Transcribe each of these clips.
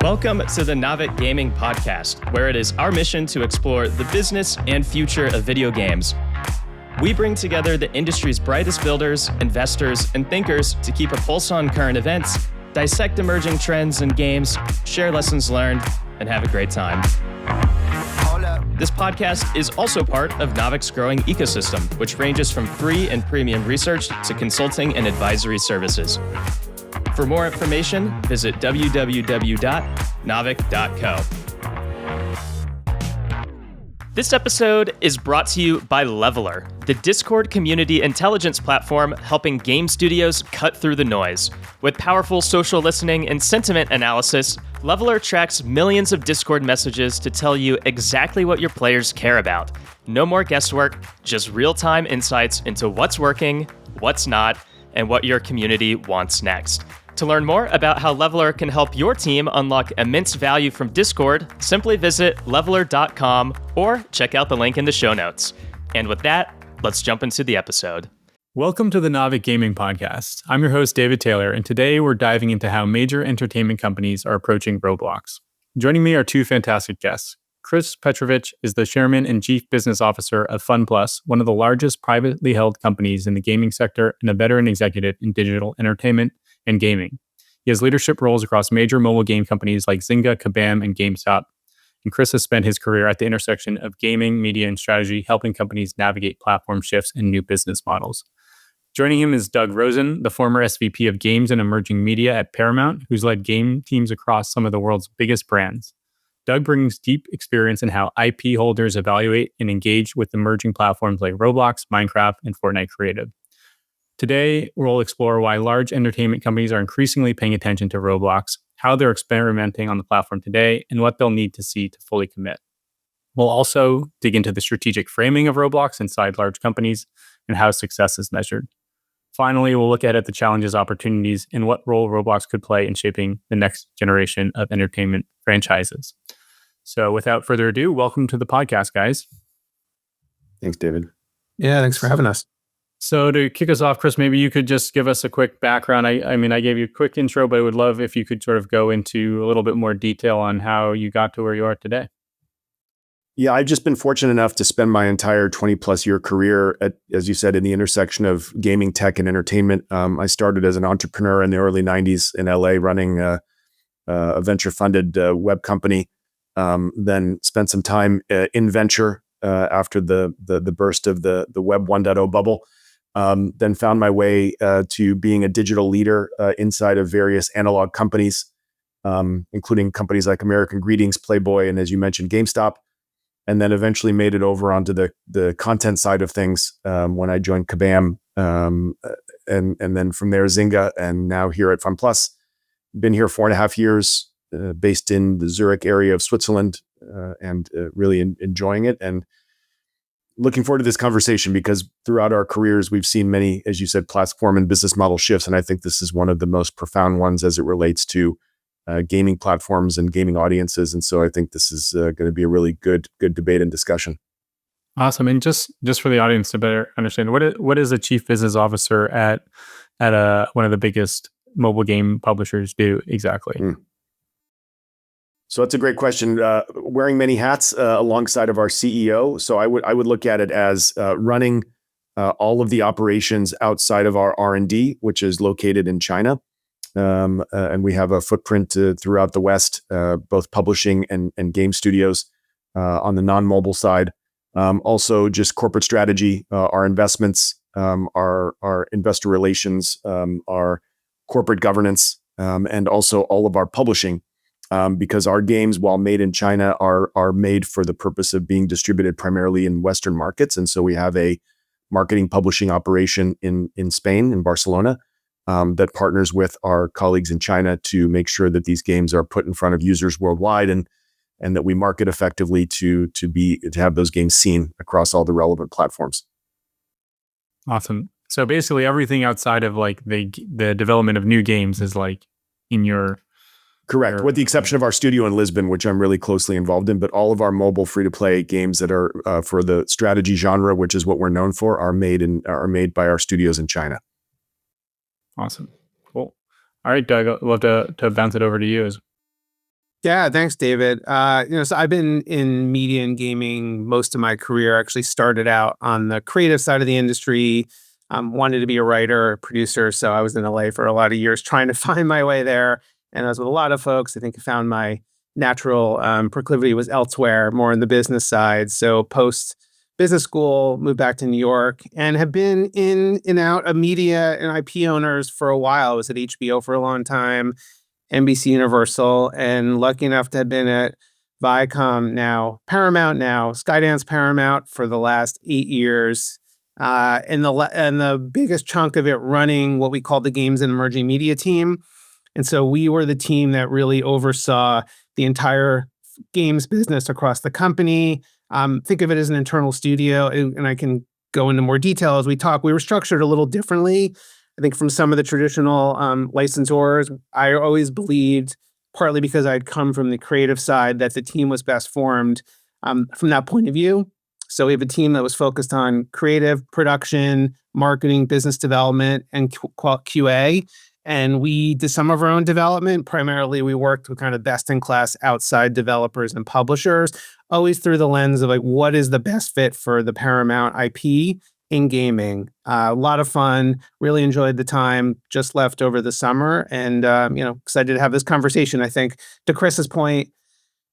Welcome to the Navic Gaming Podcast, where it is our mission to explore the business and future of video games. We bring together the industry's brightest builders, investors, and thinkers to keep a pulse on current events, dissect emerging trends in games, share lessons learned, and have a great time. This podcast is also part of Navic's growing ecosystem, which ranges from free and premium research to consulting and advisory services. For more information, visit www.navic.co. This episode is brought to you by Leveler, the Discord community intelligence platform helping game studios cut through the noise. With powerful social listening and sentiment analysis, Leveler tracks millions of Discord messages to tell you exactly what your players care about. No more guesswork, just real-time insights into what's working, what's not, and what your community wants next. To learn more about how Leveler can help your team unlock immense value from Discord, simply visit leveler.com or check out the link in the show notes. And with that, let's jump into the episode. Welcome to the Navic Gaming Podcast. I'm your host, David Taylor, and today we're diving into how major entertainment companies are approaching Roblox. Joining me are two fantastic guests. Chris Petrovic is the chairman and chief business officer of FunPlus, one of the largest privately held companies in the gaming sector and a veteran executive in digital entertainment and gaming. He has leadership roles across major mobile game companies like Zynga, Kabam, and GameStop. And Chris has spent his career at the intersection of gaming, media, and strategy, helping companies navigate platform shifts and new business models. Joining him is Doug Rosen, the former SVP of Games and Emerging Media at Paramount, who's led game teams across some of the world's biggest brands. Doug brings deep experience in how IP holders evaluate and engage with emerging platforms like Roblox, Minecraft, and Fortnite Creative. Today, we'll explore why large entertainment companies are increasingly paying attention to Roblox, how they're experimenting on the platform today, and what they'll need to see to fully commit. We'll also dig into the strategic framing of Roblox inside large companies and how success is measured. Finally, we'll look at the challenges, opportunities, and what role Roblox could play in shaping the next generation of entertainment franchises. So without further ado, welcome to the podcast, guys. Thanks, David. Yeah, thanks for having us. So to kick us off, Chris, maybe you could just give us a quick background. I mean, I gave you a quick intro, but I would love if you could sort of go into a little bit more detail on how you got to where you are today. Yeah, I've just been fortunate enough to spend my entire 20 plus year career at, as you said, in the intersection of gaming, tech, and entertainment. I started as an entrepreneur in the early 90s in LA running a venture funded web company. Then spent some time in venture after the burst of the web 1.0 bubble. Then found my way to being a digital leader inside of various analog companies, including companies like American Greetings, Playboy, and as you mentioned, GameStop. And then eventually made it over onto the content side of things when I joined Kabam, and then from there Zynga, and now here at FunPlus. Been here 4.5 years, based in the Zurich area of Switzerland, and really enjoying it. And looking forward to this conversation because throughout our careers, we've seen many, as you said, platform and business model shifts. And I think this is one of the most profound ones as it relates to gaming platforms and gaming audiences. And so I think this is going to be a really good debate and discussion. Awesome. And just for the audience to better understand, what is a chief business officer at one of the biggest mobile game publishers do exactly? So that's a great question. Wearing many hats alongside of our CEO. So I would look at it as running all of the operations outside of our R&D, which is located in China. And we have a footprint throughout the West, both publishing and game studios on the non-mobile side. Also just corporate strategy, our investments, our investor relations, our corporate governance, and also all of our publishing. Because our games, while made in China, are made for the purpose of being distributed primarily in Western markets. And so we have a marketing publishing operation in Spain, in Barcelona, that partners with our colleagues in China to make sure that these games are put in front of users worldwide and that we market effectively to have those games seen across all the relevant platforms. Awesome. So basically everything outside of like the development of new games is like in your... Correct, with the exception of our studio in Lisbon, which I'm really closely involved in. But all of our mobile free-to-play games that are for the strategy genre, which is what we're known for, are made by our studios in China. Awesome, cool. All right, Doug, I'd love to bounce it over to you. Yeah, thanks, David. So I've been in media and gaming most of my career. I actually started out on the creative side of the industry. Wanted to be a writer, a producer, so I was in LA for a lot of years trying to find my way there. And I was with a lot of folks. I think I found my natural proclivity was elsewhere, more on the business side. So post business school, moved back to New York, and have been in and out of media and IP owners for a while. I was at HBO for a long time, NBC Universal, and lucky enough to have been at Viacom now, Paramount now, Skydance Paramount for the last 8 years. And the biggest chunk of it running what we call the games and emerging media team. And so we were the team that really oversaw the entire games business across the company. Think of it as an internal studio, and I can go into more detail as we talk. We were structured a little differently, I think, from some of the traditional licensors. I always believed, partly because I'd come from the creative side, that the team was best formed from that point of view. So we have a team that was focused on creative production, marketing, business development, and QA. And we did some of our own development. Primarily, we worked with kind of best-in-class outside developers and publishers, always through the lens of like, what is the best fit for the Paramount IP in gaming. A lot of fun. Really enjoyed the time. Just left over the summer, and excited to have this conversation. I think, to Chris's point,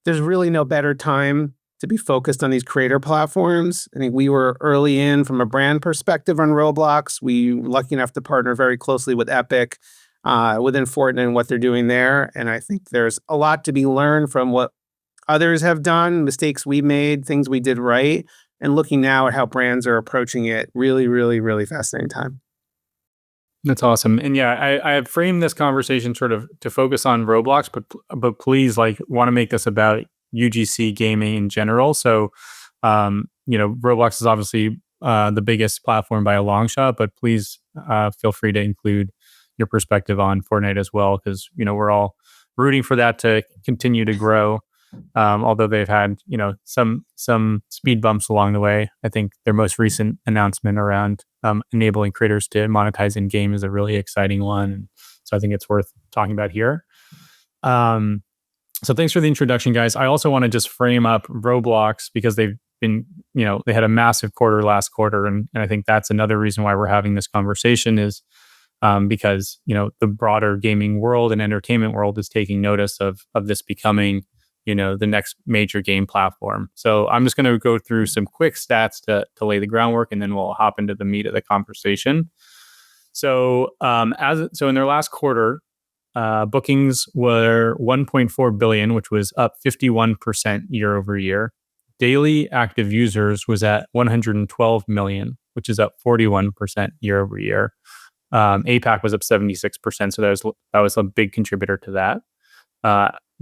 there's really no better time to be focused on these creator platforms. I think we were early in from a brand perspective on Roblox. We were lucky enough to partner very closely with Epic within Fortnite and what they're doing there. And I think there's a lot to be learned from what others have done, mistakes we made, things we did right, and looking now at how brands are approaching it. Really, really, really fascinating time. That's awesome. And yeah, I have framed this conversation sort of to focus on Roblox, but please, want to make this about UGC gaming in general. So, Roblox is obviously the biggest platform by a long shot, but please feel free to include your perspective on Fortnite as well, because, we're all rooting for that to continue to grow. Although they've had, some speed bumps along the way. I think their most recent announcement around enabling creators to monetize in game is a really exciting one. And so I think it's worth talking about here. So thanks for the introduction, guys. I also want to just frame up Roblox, because they've been, they had a massive quarter last quarter. And I think that's another reason why we're having this conversation is because, the broader gaming world and entertainment world is taking notice of this becoming, the next major game platform. So I'm just going to go through some quick stats to lay the groundwork, and then we'll hop into the meat of the conversation. So in their last quarter, bookings were 1.4 billion, which was up 51% year over year. Daily active users was at 112 million, which is up 41% year over year. APAC was up 76%, so that was a big contributor to that.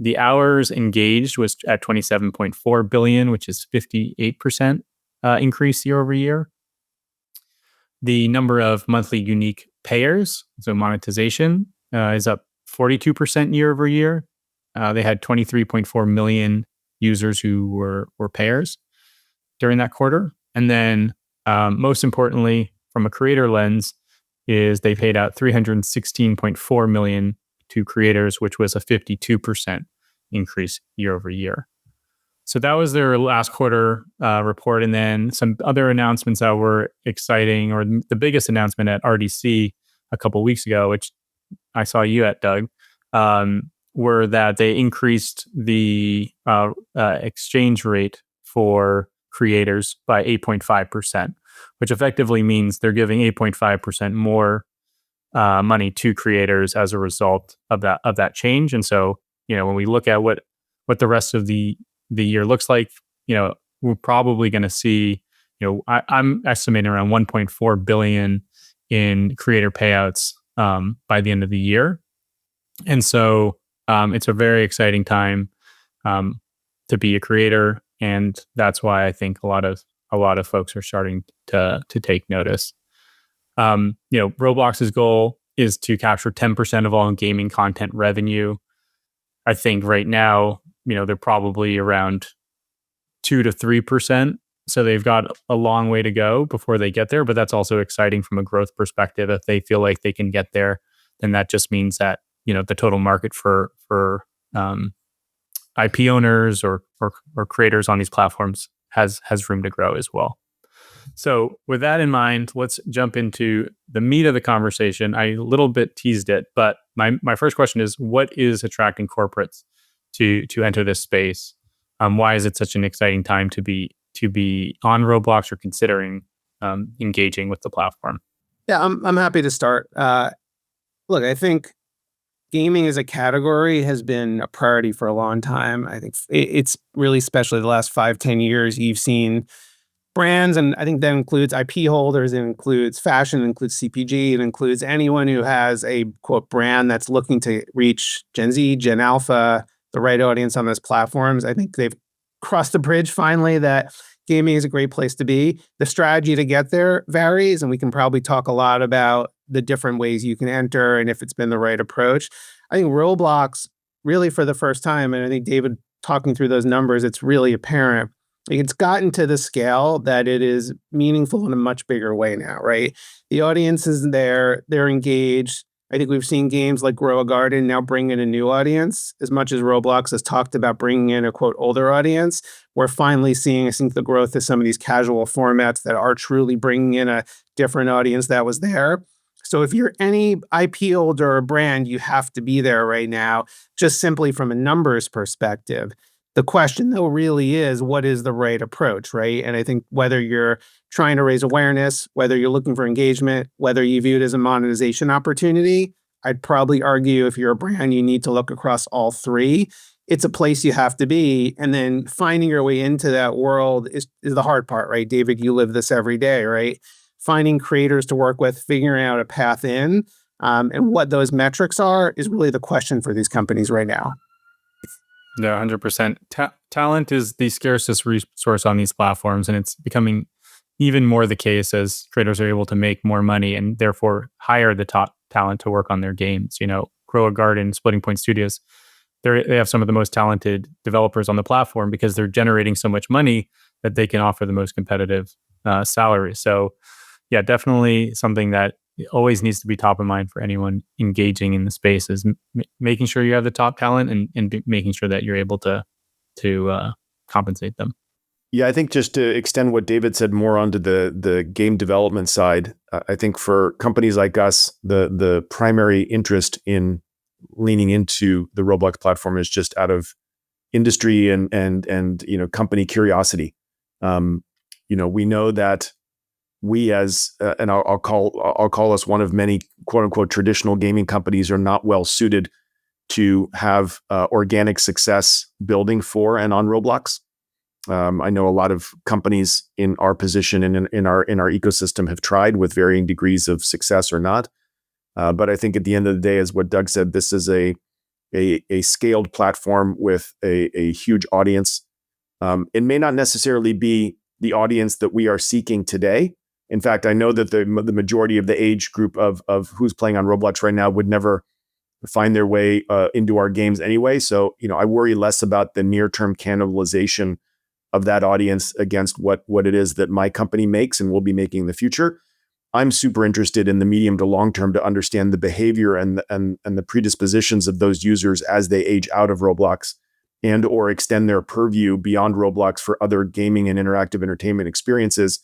The hours engaged was at 27.4 billion, which is 58% increase year over year. The number of monthly unique payers, so monetization, is up 42% year over year. They had 23.4 million users who were payers during that quarter. And then most importantly, from a creator lens, is they paid out 316.4 million to creators, which was a 52% increase year over year. So that was their last quarter report. And then some other announcements that were exciting, or the biggest announcement at RDC a couple of weeks ago, which I saw you at, Doug, were that they increased the exchange rate for creators by 8.5%, which effectively means they're giving 8.5% more money to creators as a result of that change. And so, when we look at what the rest of the year looks like, we're probably going to see, I'm estimating around 1.4 billion in creator payouts by the end of the year. And so it's a very exciting time to be a creator, and that's why I think a lot of folks are starting to take notice. Roblox's goal is to capture 10% of all gaming content revenue. I think right now, they're probably around 2 to 3%. So they've got a long way to go before they get there, but that's also exciting from a growth perspective. If they feel like they can get there, then that just means that, the total market for IP owners or creators on these platforms has room to grow as well. So with that in mind, let's jump into the meat of the conversation. I a little bit teased it, but my first question is, what is attracting corporates to enter this space? Why is it such an exciting time to be on Roblox or considering engaging with the platform? Yeah, I'm happy to start. Look, I think gaming as a category has been a priority for a long time. I think it's really, especially the last 5-10 years, you've seen brands, and I think that includes IP holders, it includes fashion, it includes CPG, it includes anyone who has a quote brand that's looking to reach Gen Z, Gen Alpha, the right audience on those platforms. I think they've crossed the bridge finally that gaming is a great place to be. The strategy to get there varies, and we can probably talk a lot about the different ways you can enter and if it's been the right approach. I think Roblox really for the first time, and I think David talking through those numbers, it's really apparent. It's gotten to the scale that it is meaningful in a much bigger way now, right? The audience is there, they're engaged. I think we've seen games like Grow a Garden now bring in a new audience. As much as Roblox has talked about bringing in a quote older audience, we're finally seeing, I think, the growth of some of these casual formats that are truly bringing in a different audience that was there. So if you're any IP holder or brand, you have to be there right now, just simply from a numbers perspective. The question, though, really is, what is the right approach, right? And I think whether you're trying to raise awareness, whether you're looking for engagement, whether you view it as a monetization opportunity, I'd probably argue if you're a brand, you need to look across all three. It's a place you have to be. And then finding your way into that world is the hard part, right? David, you live this every day, right? Finding creators to work with, figuring out a path in, and what those metrics are is really the question for these companies right now. Yeah, 100%. Talent is the scarcest resource on these platforms, and it's becoming even more the case as creators are able to make more money and therefore hire the top talent to work on their games. Grow a Garden, Splitting Point Studios, they have some of the most talented developers on the platform because they're generating so much money that they can offer the most competitive salaries. So, yeah, definitely something that always needs to be top of mind for anyone engaging in the space is making sure you have the top talent and making sure that you're able to compensate them. Yeah, I think just to extend what David said more onto the game development side, I think for companies like us, the primary interest in leaning into the Roblox platform is just out of industry and company curiosity. We know that we as and I'll call us one of many quote unquote traditional gaming companies are not well suited to have organic success building for and on Roblox. I know a lot of companies in our position and in our ecosystem have tried with varying degrees of success or not. But I think at the end of the day, as what Doug said, this is a scaled platform with a huge audience. It may not necessarily be the audience that we are seeking today. In fact, I know that the majority of the age group of who's playing on Roblox right now would never find their way into our games anyway. So, I worry less about the near-term cannibalization of that audience against what it is that my company makes and will be making in the future. I'm super interested in the medium to long term to understand the behavior and the predispositions of those users as they age out of Roblox and or extend their purview beyond Roblox for other gaming and interactive entertainment experiences,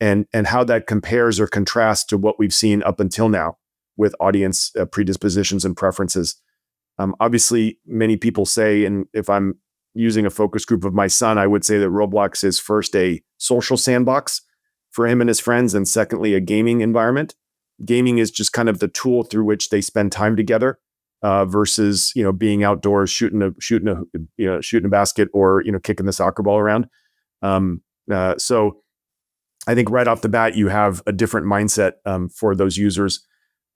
and how that compares or contrasts to what we've seen up until now with audience predispositions and preferences. Obviously, many people say, and if I'm using a focus group of my son, I would say that Roblox is first a social sandbox for him and his friends, and secondly, a gaming environment. Gaming is just kind of the tool through which they spend time together, versus being outdoors shooting a basket or kicking the soccer ball around. So I think right off the bat you have a different mindset for those users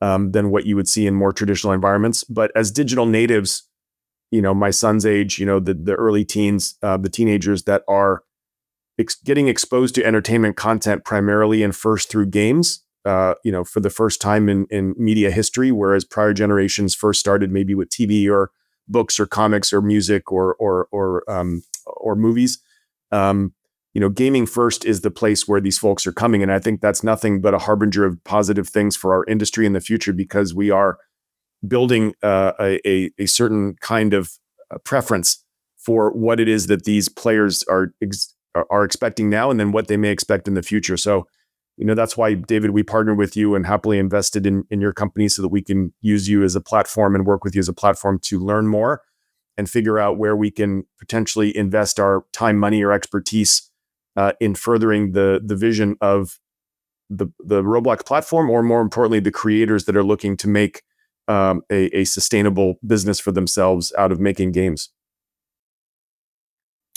than what you would see in more traditional environments. But as digital natives, my son's age, the early teens, the teenagers that are getting exposed to entertainment content primarily and first through games, for the first time in media history, whereas prior generations first started maybe with TV or books or comics or music or movies. Gaming first is the place where these folks are coming, and I think that's nothing but a harbinger of positive things for our industry in the future, because we are building a certain kind of preference for what it is that these players are expecting now, and then what they may expect in the future. So, that's why, David, we partnered with you and happily invested in your company so that we can use you as a platform and work with you as a platform to learn more and figure out where we can potentially invest our time, money, or expertise in furthering the vision of the Roblox platform, or more importantly, the creators that are looking to make a sustainable business for themselves out of making games.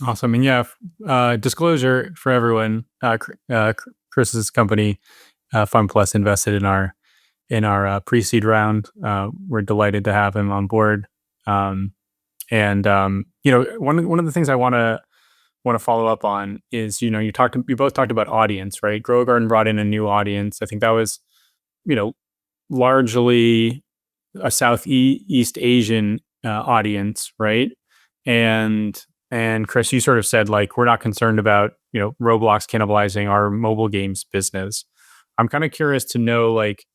Awesome. And disclosure for everyone, Chris's company, FunPlus, invested in our pre-seed round. We're delighted to have him on board. One of the things I want to follow up on is, you both talked about audience, right? Grow Garden brought in a new audience. I think that was, largely a Southeast Asian audience, right? And Chris, you sort of said, like, we're not concerned about, Roblox cannibalizing our mobile games business. I'm kind of curious to know, like,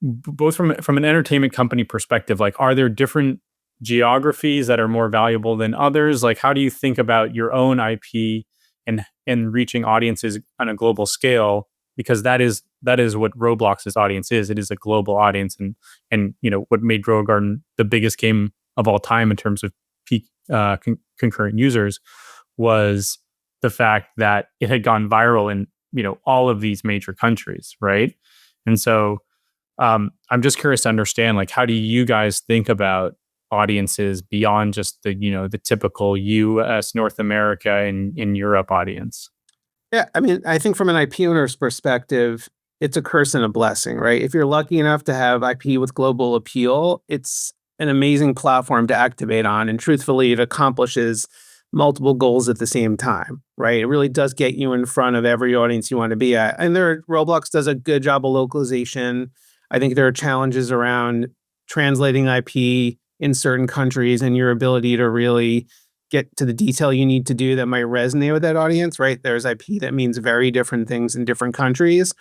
both from an entertainment company perspective, like, are there different geographies that are more valuable than others? Like, how do you think about your own IP and reaching audiences on a global scale? Because that is what Roblox's audience is. It is a global audience, and what made Grow a Garden the biggest game of all time in terms of peak concurrent users was the fact that it had gone viral in all of these major countries, right? And so I'm just curious to understand, like, how do you guys think about audiences beyond just the typical US, North America, and Europe audience? Yeah, I mean, I think from an IP owner's perspective, it's a curse and a blessing, right? If you're lucky enough to have IP with global appeal, it's an amazing platform to activate on. And truthfully, it accomplishes multiple goals at the same time, right? It really does get you in front of every audience you want to be at. And Roblox does a good job of localization. I think there are challenges around translating IP in certain countries and your ability to really get to the detail you need to do that might resonate with that audience, right? There's IP that means very different things in different countries.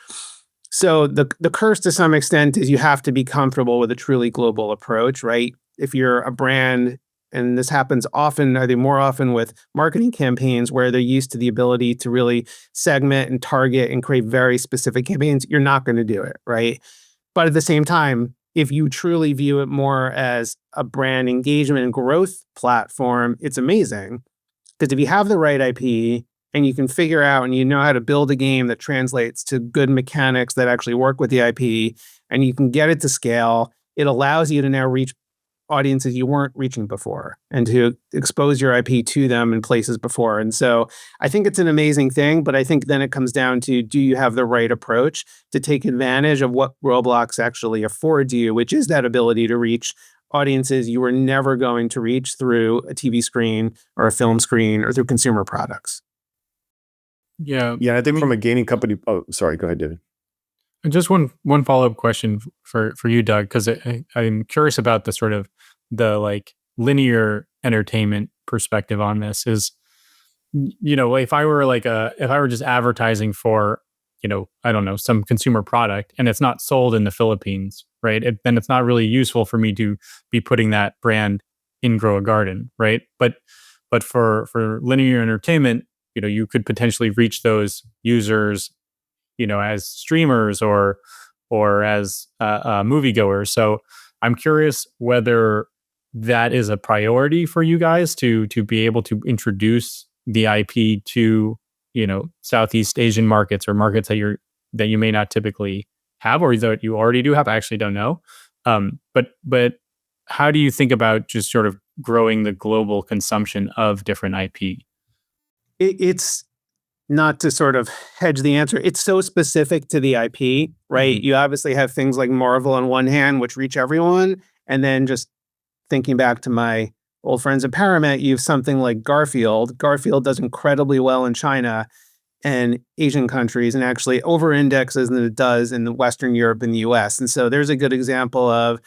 So the curse to some extent is you have to be comfortable with a truly global approach, right? If you're a brand, and this happens often, I think more often with marketing campaigns where they're used to the ability to really segment and target and create very specific campaigns, you're not going to do it, right? But at the same time, if you truly view it more as a brand engagement and growth platform, it's amazing. Because if you have the right IP and you can figure out and you know how to build a game that translates to good mechanics that actually work with the IP, and you can get it to scale, it allows you to now reach audiences you weren't reaching before and to expose your IP to them in places before. And so I think it's an amazing thing, but I think then it comes down to, do you have the right approach to take advantage of what Roblox actually affords you, which is that ability to reach audiences you were never going to reach through a TV screen or a film screen or through consumer products. Yeah. I think from a gaming company. Oh, sorry. Go ahead, David. Just one follow-up question for you, Doug, because I'm curious about the sort of the like linear entertainment perspective on this. Is, if I were just advertising for, I don't know, some consumer product and it's not sold in the Philippines, right? Then it's not really useful for me to be putting that brand in Grow a Garden, right? But for linear entertainment, you could potentially reach those users, as streamers or as moviegoers. So I'm curious whether that is a priority for you guys to be able to introduce the IP to, Southeast Asian markets or markets that you may not typically have, or that you already do have. I actually don't know. But how do you think about just sort of growing the global consumption of different IP? It's not to sort of hedge the answer. It's so specific to the IP, right? Mm-hmm. You obviously have things like Marvel on one hand, which reach everyone. And then just thinking back to my old friends at Paramount, you have something like Garfield. Garfield does incredibly well in China and Asian countries, and actually over indexes than it does in the Western Europe and the US. And so there's a good example of,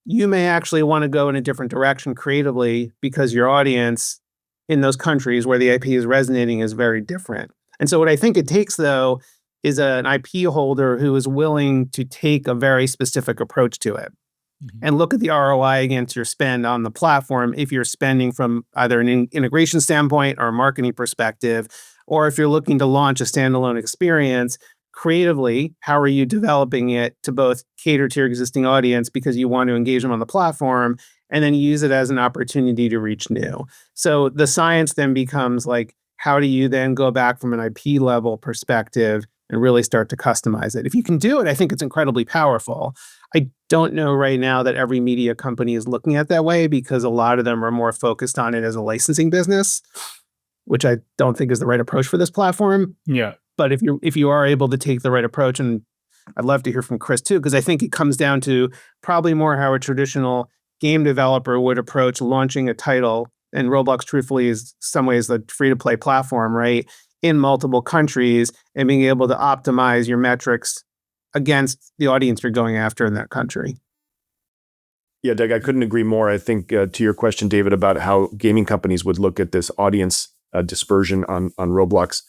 you may actually want to go in a different direction creatively because your audience in those countries where the IP is resonating is very different. And so what I think it takes, though, is an IP holder who is willing to take a very specific approach to it. and look at the ROI against your spend on the platform if you're spending from either an integration standpoint or a marketing perspective, or if you're looking to launch a standalone experience. Creatively, how are you developing it to both cater to your existing audience because you want to engage them on the platform, and then use it as an opportunity to reach new? So the science then becomes like, how do you then go back from an IP level perspective and really start to customize it? If you can do it, I think it's incredibly powerful. I don't know right now that every media company is looking at it that way, because a lot of them are more focused on it as a licensing business, which I don't think is the right approach for this platform. Yeah. But if you are able to take the right approach, and I'd love to hear from Chris too, because I think it comes down to probably more how a traditional game developer would approach launching a title. And Roblox, truthfully, is some ways the free-to-play platform, right, in multiple countries, and being able to optimize your metrics against the audience you're going after in that country. Yeah, Doug, I couldn't agree more. I think to your question, David, about how gaming companies would look at this audience dispersion on Roblox,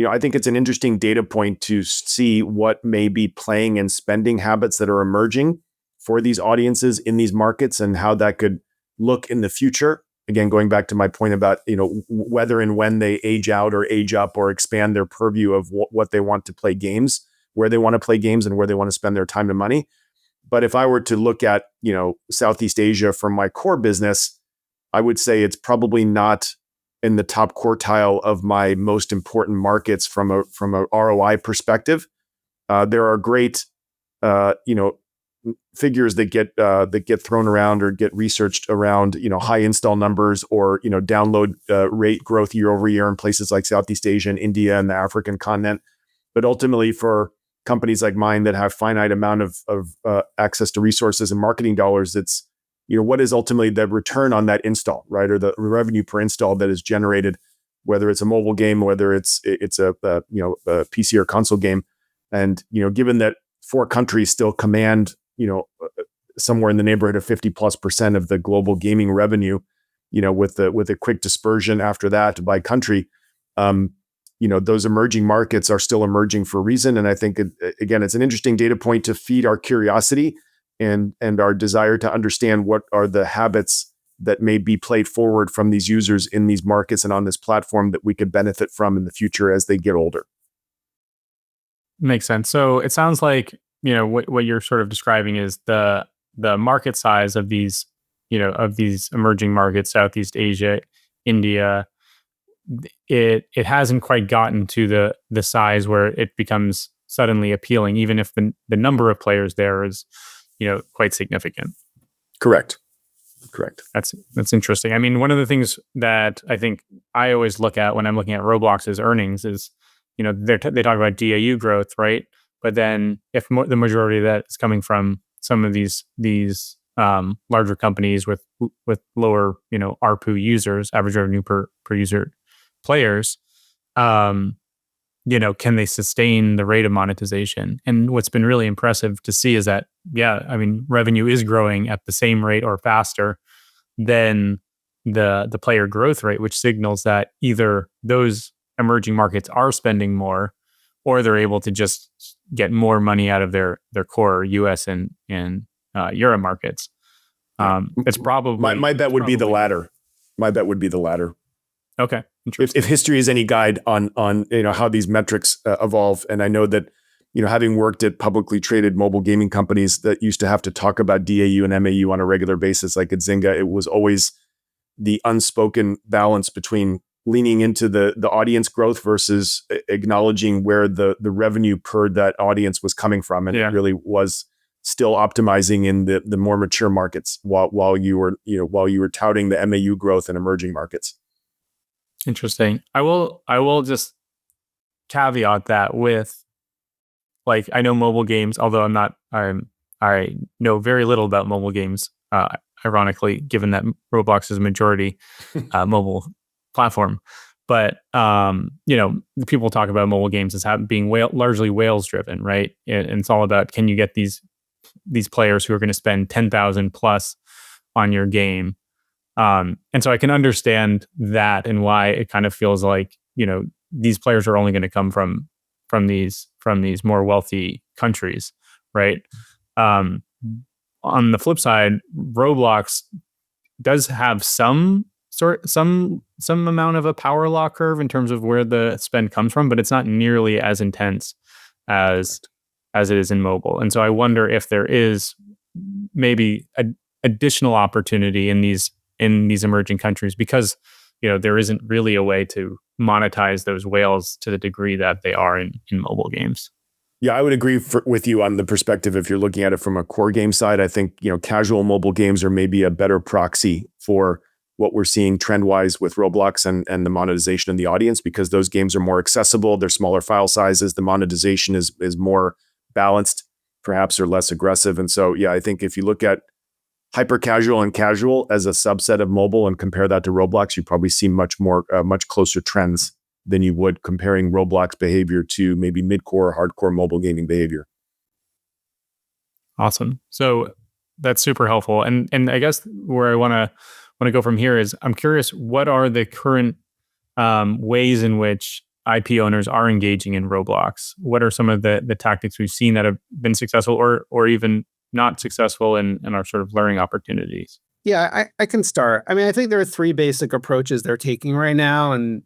I think it's an interesting data point to see what may be playing and spending habits that are emerging for these audiences in these markets, and how that could look in the future. Again, going back to my point about, whether and when they age out or age up or expand their purview of what they want to play games, where they want to play games, and where they want to spend their time and money. But if I were to look at, Southeast Asia for my core business, I would say it's probably not in the top quartile of my most important markets from a ROI perspective. There are great, figures that get thrown around or get researched around, high install numbers or, download rate growth year over year in places like Southeast Asia and India and the African continent. But ultimately, for companies like mine that have finite amount of access to resources and marketing dollars, it's, what is ultimately the return on that install, right? Or the revenue per install that is generated, whether it's a mobile game, whether it's a PC or console game. And, given that 4 countries still command, somewhere in the neighborhood of 50+% of the global gaming revenue, with a quick dispersion after that by country, those emerging markets are still emerging for a reason. And I think, again, it's an interesting data point to feed our curiosity and our desire to understand what are the habits that may be played forward from these users in these markets and on this platform that we could benefit from in the future as they get older. Makes sense. So it sounds like, what you're sort of describing is the market size of these, of these emerging markets, Southeast Asia, India. It hasn't quite gotten to the size where it becomes suddenly appealing, even if the number of players there is, quite significant. Correct. That's interesting. I mean, one of the things that I think I always look at when I'm looking at Roblox's earnings is, they talk about DAU growth, right? But then if the majority of that is coming from some of these larger companies with lower, ARPU users, average revenue per user players, can they sustain the rate of monetization? And what's been really impressive to see is that, revenue is growing at the same rate or faster than the player growth rate, which signals that either those emerging markets are spending more, or they're able to just get more money out of their core US and Europe markets. It's probably my bet would be the latter. Okay. If history is any guide on how these metrics evolve, and I know that having worked at publicly traded mobile gaming companies that used to have to talk about DAU and MAU on a regular basis, like at Zynga, it was always the unspoken balance between leaning into the audience growth versus acknowledging where the revenue per that audience was coming from, and it really was still optimizing in the more mature markets while you were touting the MAU growth in emerging markets. Interesting. I will just caveat that with, like, I know mobile games, although I know very little about mobile games, ironically, given that Roblox is a majority mobile platform. But people talk about mobile games as being largely whales driven, right? And it's all about, can you get these players who are going to spend 10,000 plus on your game? And so I can understand that and why it kind of feels like, these players are only going to come from these more wealthy countries, right? on the flip side, Roblox does have some amount of a power law curve in terms of where the spend comes from, but it's not nearly as intense as it is in mobile. And so I wonder if there is maybe additional opportunity in these emerging countries, because there isn't really a way to monetize those whales to the degree that they are in mobile games. Yeah, I would agree with you on the perspective. If you're looking at it from a core game side, I think casual mobile games are maybe a better proxy for what we're seeing trend-wise with Roblox and the monetization in the audience, because those games are more accessible. They're smaller file sizes. The monetization is more balanced, perhaps, or less aggressive. And so, yeah, I think if you look at hyper casual and casual as a subset of mobile and compare that to Roblox, you probably see much closer trends than you would comparing Roblox behavior to maybe mid-core or hardcore mobile gaming behavior. Awesome. So that's super helpful. And I guess where I want to go from here is, I'm curious, what are the current ways in which IP owners are engaging in Roblox? What are some of the tactics we've seen that have been successful or even not successful and are sort of learning opportunities? Yeah, I can start. I mean, I think there are three basic approaches they're taking right now. And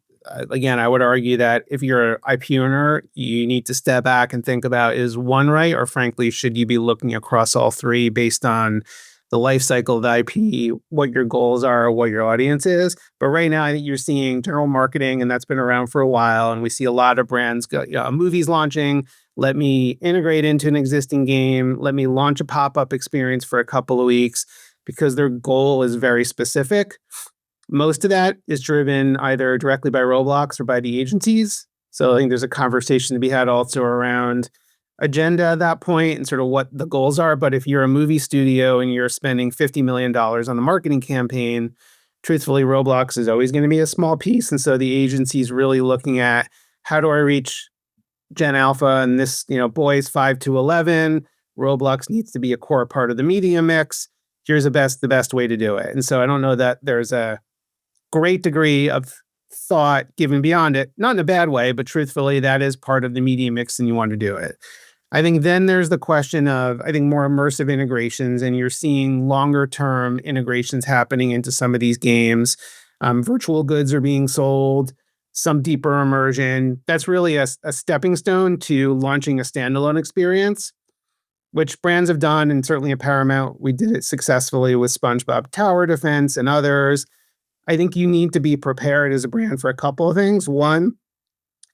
again, I would argue that if you're an IP owner, you need to step back and think about, is one right? Or frankly, should you be looking across all three based on the life cycle of the IP, what your goals are, what your audience is? But right now, I think you're seeing general marketing, and that's been around for a while. And we see a lot of brands go, a movie's launching, let me integrate into an existing game, let me launch a pop-up experience for a couple of weeks, because their goal is very specific. Most of that is driven either directly by Roblox or by the agencies. So I think there's a conversation to be had also around agenda at that point and sort of what the goals are. But if you're a movie studio and you're spending $50 million on the marketing campaign, truthfully, Roblox is always going to be a small piece. And so the agency is really looking at, how do I reach Gen Alpha and this, boys 5 to 11? Roblox needs to be a core part of the media mix. Here's the best way to do it. And so I don't know that there's a great degree of thought given beyond it, not in a bad way, but truthfully, that is part of the media mix and you want to do it. I think then there's the question of, more immersive integrations, and you're seeing longer term integrations happening into some of these games. Virtual goods are being sold, some deeper immersion. That's really a stepping stone to launching a standalone experience, which brands have done. And certainly at Paramount, we did it successfully with SpongeBob Tower Defense and others. I think you need to be prepared as a brand for a couple of things. One,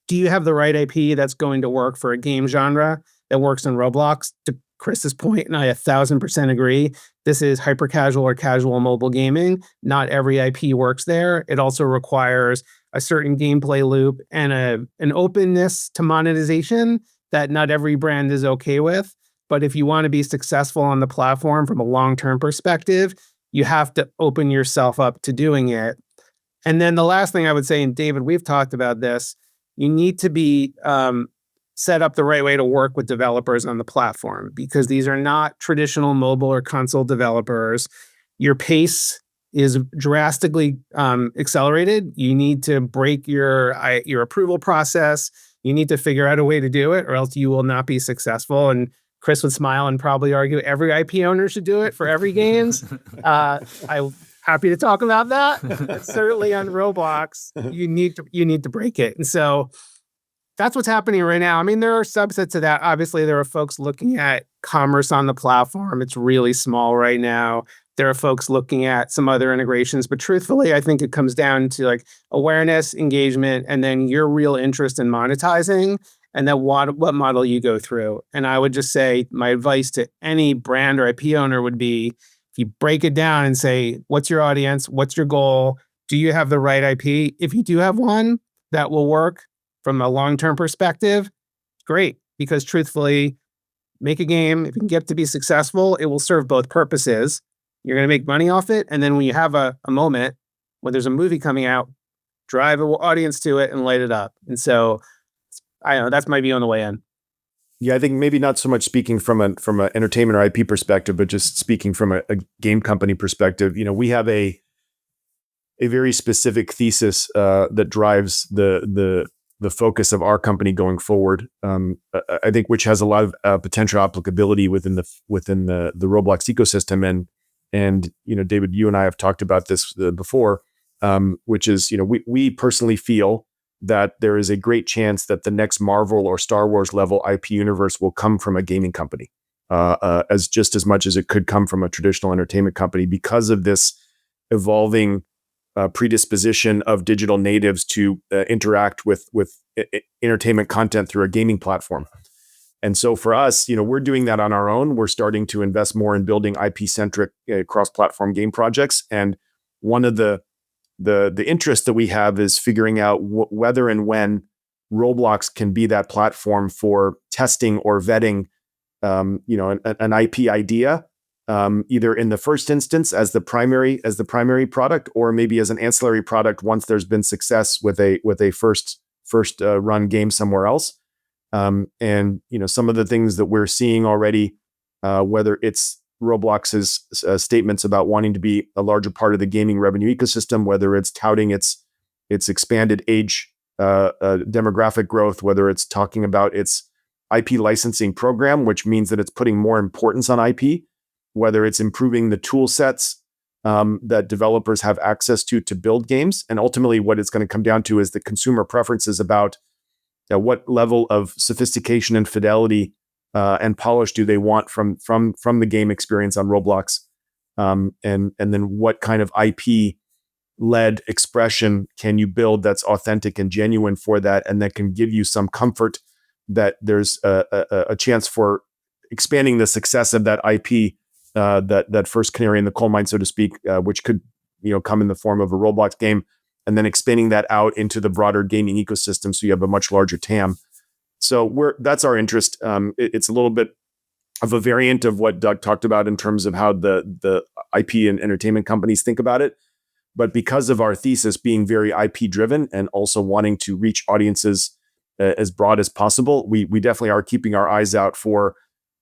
do you have the right IP that's going to work for a game genre that works on Roblox? To Chris's point, and I 1,000% agree, this is hyper casual or casual mobile gaming. Not every IP works there. It also requires a certain gameplay loop and an openness to monetization that not every brand is okay with. But if you want to be successful on the platform from a long-term perspective, you have to open yourself up to doing it. And then the last thing I would say, and David, we've talked about this, you need to be set up the right way to work with developers on the platform, because these are not traditional mobile or console developers. Your pace is drastically accelerated. You need to break your approval process. You need to figure out a way to do it, or else you will not be successful. And Chris would smile and probably argue every IP owner should do it for every games. I'm happy to talk about that. But certainly on Roblox, you need to break it. And so that's what's happening right now. I mean, there are subsets of that. Obviously, there are folks looking at commerce on the platform. It's really small right now. There are folks looking at some other integrations. But truthfully, I think it comes down to awareness, engagement, and then your real interest in monetizing, and then what model you go through. And I would just say my advice to any brand or IP owner would be, if you break it down and say, what's your audience? What's your goal? Do you have the right IP? If you do have one that will work from a long-term perspective, great. Because truthfully, make a game. If you can get to be successful, it will serve both purposes. You're going to make money off it. And then when you have a moment when there's a movie coming out, drive an audience to it and light it up. And so I don't know, that's my view on the way in. Yeah, I think maybe not so much speaking from an entertainment or IP perspective, but just speaking from a game company perspective. We have a very specific thesis that drives the the focus of our company going forward. I think which has a lot of potential applicability within the Roblox ecosystem. And David, you and I have talked about this before, which is we personally feel that there is a great chance that the next Marvel or Star Wars level IP universe will come from a gaming company, as just as much as it could come from a traditional entertainment company, because of this evolving predisposition of digital natives to interact with entertainment content through a gaming platform. And so for us, we're doing that on our own. We're starting to invest more in building IP-centric cross-platform game projects. And one of the interest that we have is figuring out whether and when Roblox can be that platform for testing or vetting, an IP idea, either in the first instance as the primary product, or maybe as an ancillary product once there's been success with a first run game somewhere else. And some of the things that we're seeing already, whether it's Roblox's statements about wanting to be a larger part of the gaming revenue ecosystem, whether it's touting its expanded age demographic growth, whether it's talking about its IP licensing program, which means that it's putting more importance on IP, whether it's improving the tool sets that developers have access to build games. And ultimately, what it's going to come down to is the consumer preferences about what level of sophistication and fidelity and polish do they want from the game experience on Roblox, and then what kind of IP-led expression can you build that's authentic and genuine for that, and that can give you some comfort that there's a chance for expanding the success of that IP, that first canary in the coal mine, so to speak, which could come in the form of a Roblox game, and then expanding that out into the broader gaming ecosystem, so you have a much larger TAM. So that's our interest. It's a little bit of a variant of what Doug talked about in terms of how the IP and entertainment companies think about it. But because of our thesis being very IP driven and also wanting to reach audiences as broad as possible, we definitely are keeping our eyes out for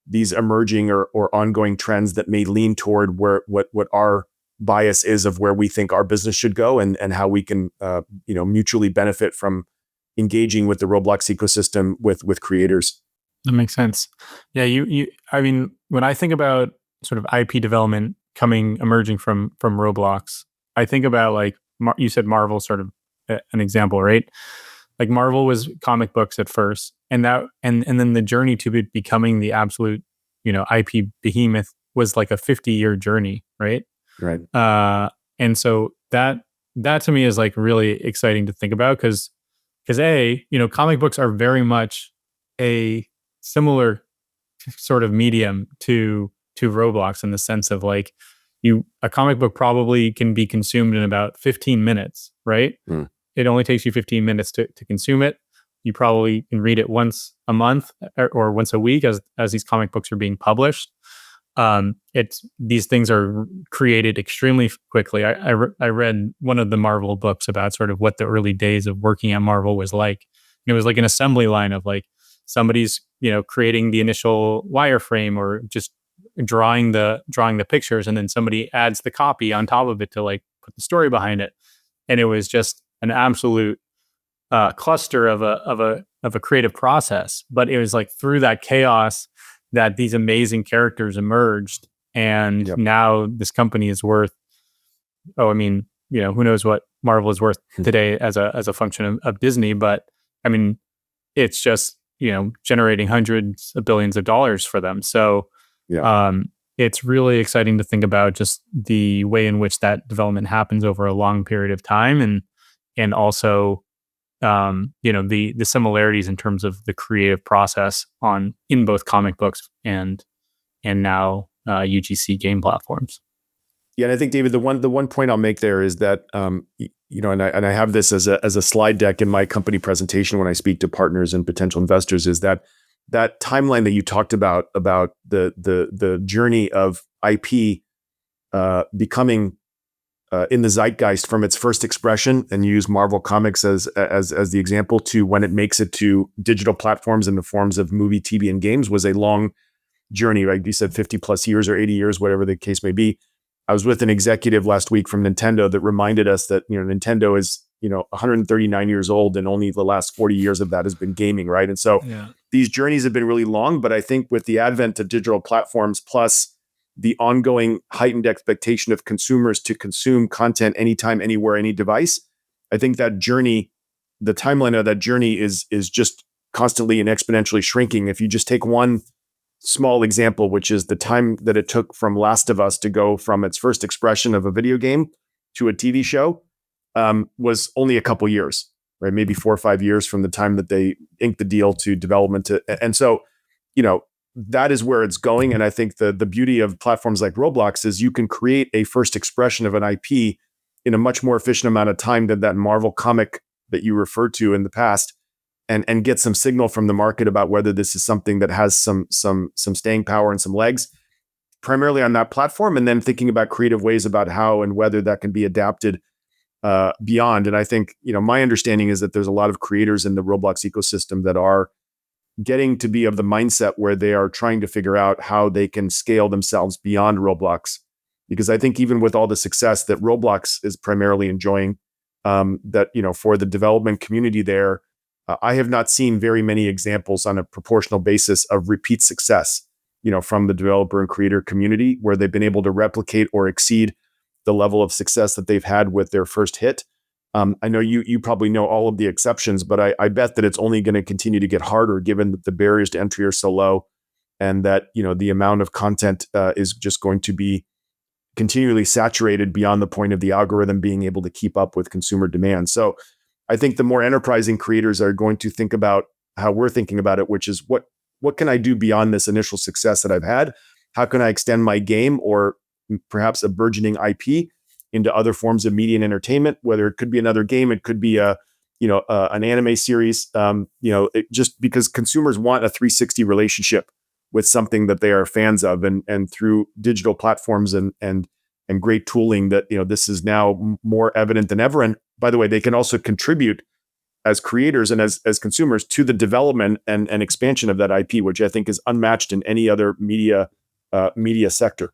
these emerging or ongoing trends that may lean toward what our bias is of where we think our business should go, and how we can mutually benefit from engaging with the Roblox ecosystem with creators. That makes sense. Yeah, I mean, when I think about sort of IP development emerging from Roblox, I think about, like, you said Marvel, sort of an example, right? Like, Marvel was comic books at first, and then the journey to becoming the absolute, IP behemoth was like a 50-year journey, right? Right. And so that to me is like really exciting to think about, because comic books are very much a similar sort of medium to Roblox, in the sense of, like, a comic book probably can be consumed in about 15 minutes, right? Mm. It only takes you 15 minutes to consume it. You probably can read it once a month or once a week as these comic books are being published. These things are created extremely quickly. I read one of the Marvel books about sort of what the early days of working at Marvel was like. It was like an assembly line of, like, somebody's creating the initial wireframe or just drawing the pictures, and then somebody adds the copy on top of it to, like, put the story behind it. And it was just an absolute cluster of a creative process. But it was like through that chaos that these amazing characters emerged, and Yep. Now this company is worth, who knows what Marvel is worth today as a function of Disney, but I mean, it's just, generating hundreds of billions of dollars for them. So it's really exciting to think about just the way in which that development happens over a long period of time, and also the similarities in terms of the creative process in both comic books and now UGC game platforms. Yeah, and I think, David, the one point I'll make there is that and I have this as a slide deck in my company presentation when I speak to partners and potential investors, is that timeline that you talked about the journey of IP becoming in the zeitgeist from its first expression, and use Marvel Comics as the example, to when it makes it to digital platforms in the forms of movie, TV, and games, was a long journey, right? You said 50 plus years or 80 years, whatever the case may be. I was with an executive last week from Nintendo that reminded us that Nintendo is 139 years old, and only the last 40 years of that has been gaming, right? And so these journeys have been really long, but I think with the advent of digital platforms, plus the ongoing heightened expectation of consumers to consume content anytime, anywhere, any device, I think that journey, the timeline of that journey is just constantly and exponentially shrinking. If you just take one small example, which is the time that it took from Last of Us to go from its first expression of a video game to a TV show, was only a couple years, right? Maybe 4 or 5 years from the time that they inked the deal to development. And so, that is where it's going. And I think the beauty of platforms like Roblox is you can create a first expression of an IP in a much more efficient amount of time than that Marvel comic that you referred to in the past, and get some signal from the market about whether this is something that has some staying power and some legs, primarily on that platform, and then thinking about creative ways about how and whether that can be adapted beyond. And I think, my understanding is that there's a lot of creators in the Roblox ecosystem that are getting to be of the mindset where they are trying to figure out how they can scale themselves beyond Roblox. Because I think even with all the success that Roblox is primarily enjoying, that, for the development community there, I have not seen very many examples on a proportional basis of repeat success, from the developer and creator community, where they've been able to replicate or exceed the level of success that they've had with their first hit. I know you probably know all of the exceptions, but I bet that it's only going to continue to get harder given that the barriers to entry are so low, and that, the amount of content is just going to be continually saturated beyond the point of the algorithm being able to keep up with consumer demand. So I think the more enterprising creators are going to think about how we're thinking about it, which is what can I do beyond this initial success that I've had? How can I extend my game or perhaps a burgeoning IP into other forms of media and entertainment, whether it could be another game, it could be an anime series, just because consumers want a 360 relationship with something that they are fans of, and through digital platforms and great tooling, that, this is now more evident than ever. And by the way, they can also contribute as creators and as consumers to the development and expansion of that IP, which I think is unmatched in any other media sector.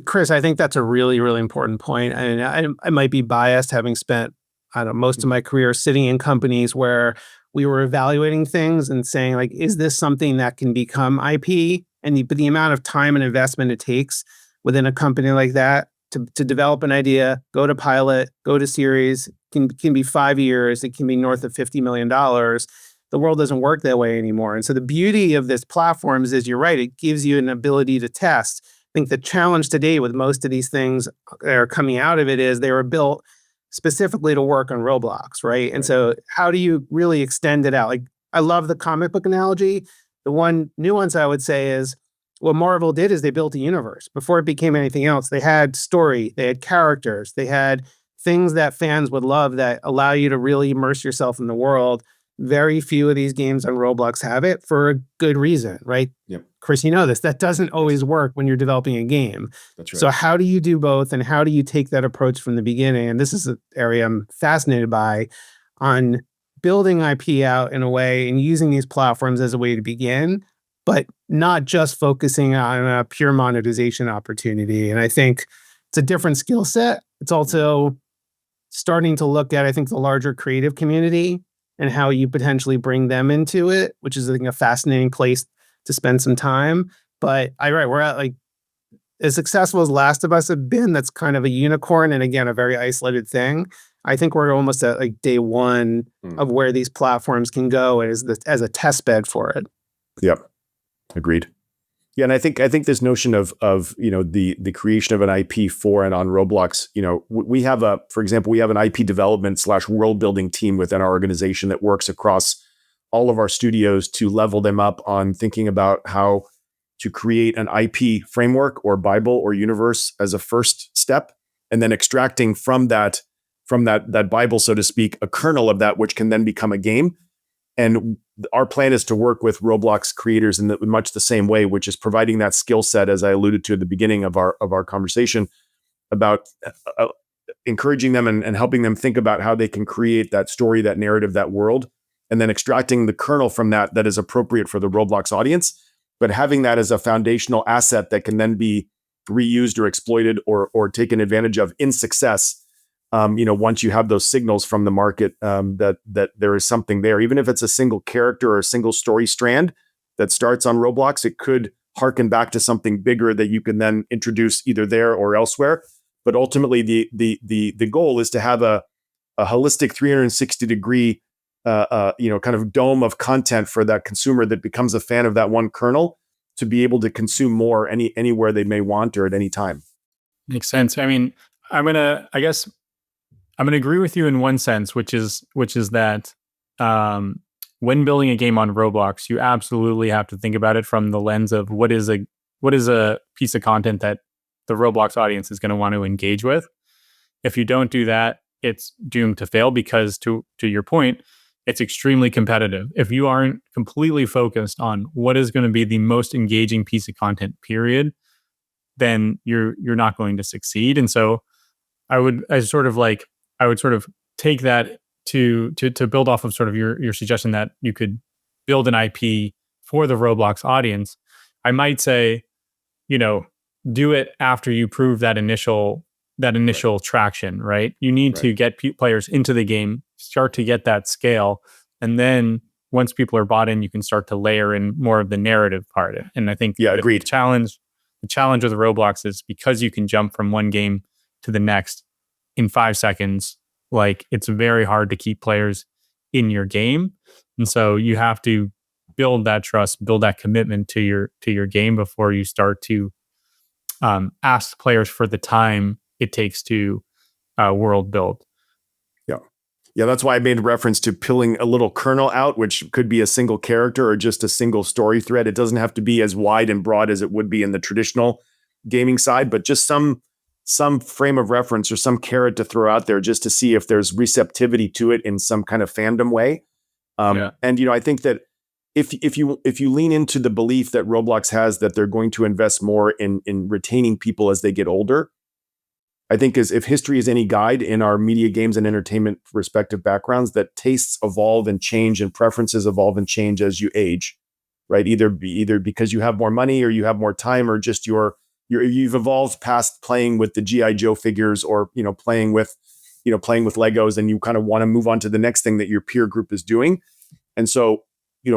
Chris, I think that's a really, really important point. And I might be biased, having spent, most of my career sitting in companies where we were evaluating things and saying, like, is this something that can become IP? But the amount of time and investment it takes within a company like that to develop an idea, go to pilot, go to series, can be 5 years. It can be north of $50 million. The world doesn't work that way anymore. And so the beauty of this platforms is, you're right, it gives you an ability to test. I think the challenge today with most of these things that are coming out of it is they were built specifically to work on Roblox, right? And so how do you really extend it out? Like, I love the comic book analogy. The one nuance I would say is, what Marvel did is they built a universe. Before it became anything else, they had story, they had characters, they had things that fans would love that allow you to really immerse yourself in the world. Very few of these games on Roblox have it, for a good reason, right? Yep. Chris, you know this. That doesn't always work when you're developing a game. That's right. So how do you do both, and how do you take that approach from the beginning? And this is an area I'm fascinated by, on building IP out in a way and using these platforms as a way to begin, but not just focusing on a pure monetization opportunity. And I think it's a different skill set. It's also starting to look at, I think, the larger creative community and how you potentially bring them into it, which is, I think, a fascinating place to spend some time. But we're at, like, as successful as Last of Us have been, that's kind of a unicorn, and again, a very isolated thing. I think we're almost at, like, day one of where these platforms can go as a test bed for it. Yep. Agreed. Yeah, and I think this notion of the creation of an IP for and on Roblox, we have for example, we have an IP development / world building team within our organization that works across all of our studios to level them up on thinking about how to create an IP framework or Bible or universe as a first step, and then extracting from that Bible, so to speak, a kernel of that which can then become a game. And our plan is to work with Roblox creators in much the same way, which is providing that skill set, as I alluded to at the beginning of our conversation, about encouraging them and helping them think about how they can create that story, that narrative, that world, and then extracting the kernel from that is appropriate for the Roblox audience, but having that as a foundational asset that can then be reused or exploited or taken advantage of in success once you have those signals from the market, that there is something there, even if it's a single character or a single story strand that starts on Roblox, it could harken back to something bigger that you can then introduce either there or elsewhere. But ultimately, the goal is to have a holistic 360-degree, kind of dome of content for that consumer that becomes a fan of that one kernel to be able to consume more anywhere they may want or at any time. Makes sense. I mean, I guess I'm gonna agree with you in one sense, which is that when building a game on Roblox, you absolutely have to think about it from the lens of what is a piece of content that the Roblox audience is going to want to engage with. If you don't do that, it's doomed to fail because, to your point, it's extremely competitive. If you aren't completely focused on what is going to be the most engaging piece of content, period, then you're not going to succeed. And so I would sort of take that to build off of sort of your suggestion that you could build an IP for the Roblox audience. I might say, do it after you prove that initial traction, right? You need to get players into the game, start to get that scale, and then once people are bought in, you can start to layer in more of the narrative part. And I think agreed. The challenge with Roblox is because you can jump from one game to the next in 5 seconds. Like, it's very hard to keep players in your game, and so you have to build that trust, build that commitment to your game before you start to ask players for the time it takes to world build. Yeah, that's why I made reference to pulling a little kernel out, which could be a single character or just a single story thread. It doesn't have to be as wide and broad as it would be in the traditional gaming side, but just some frame of reference or some carrot to throw out there just to see if there's receptivity to it in some kind of fandom way. And I think that if you lean into the belief that Roblox has that they're going to invest more in retaining people as they get older, I think if history is any guide in our media, games, and entertainment respective backgrounds, that tastes evolve and change and preferences evolve and change as you age, right? Either because you have more money or you have more time, or just you've evolved past playing with the G.I. Joe figures or playing with Legos, and you kind of want to move on to the next thing that your peer group is doing. And so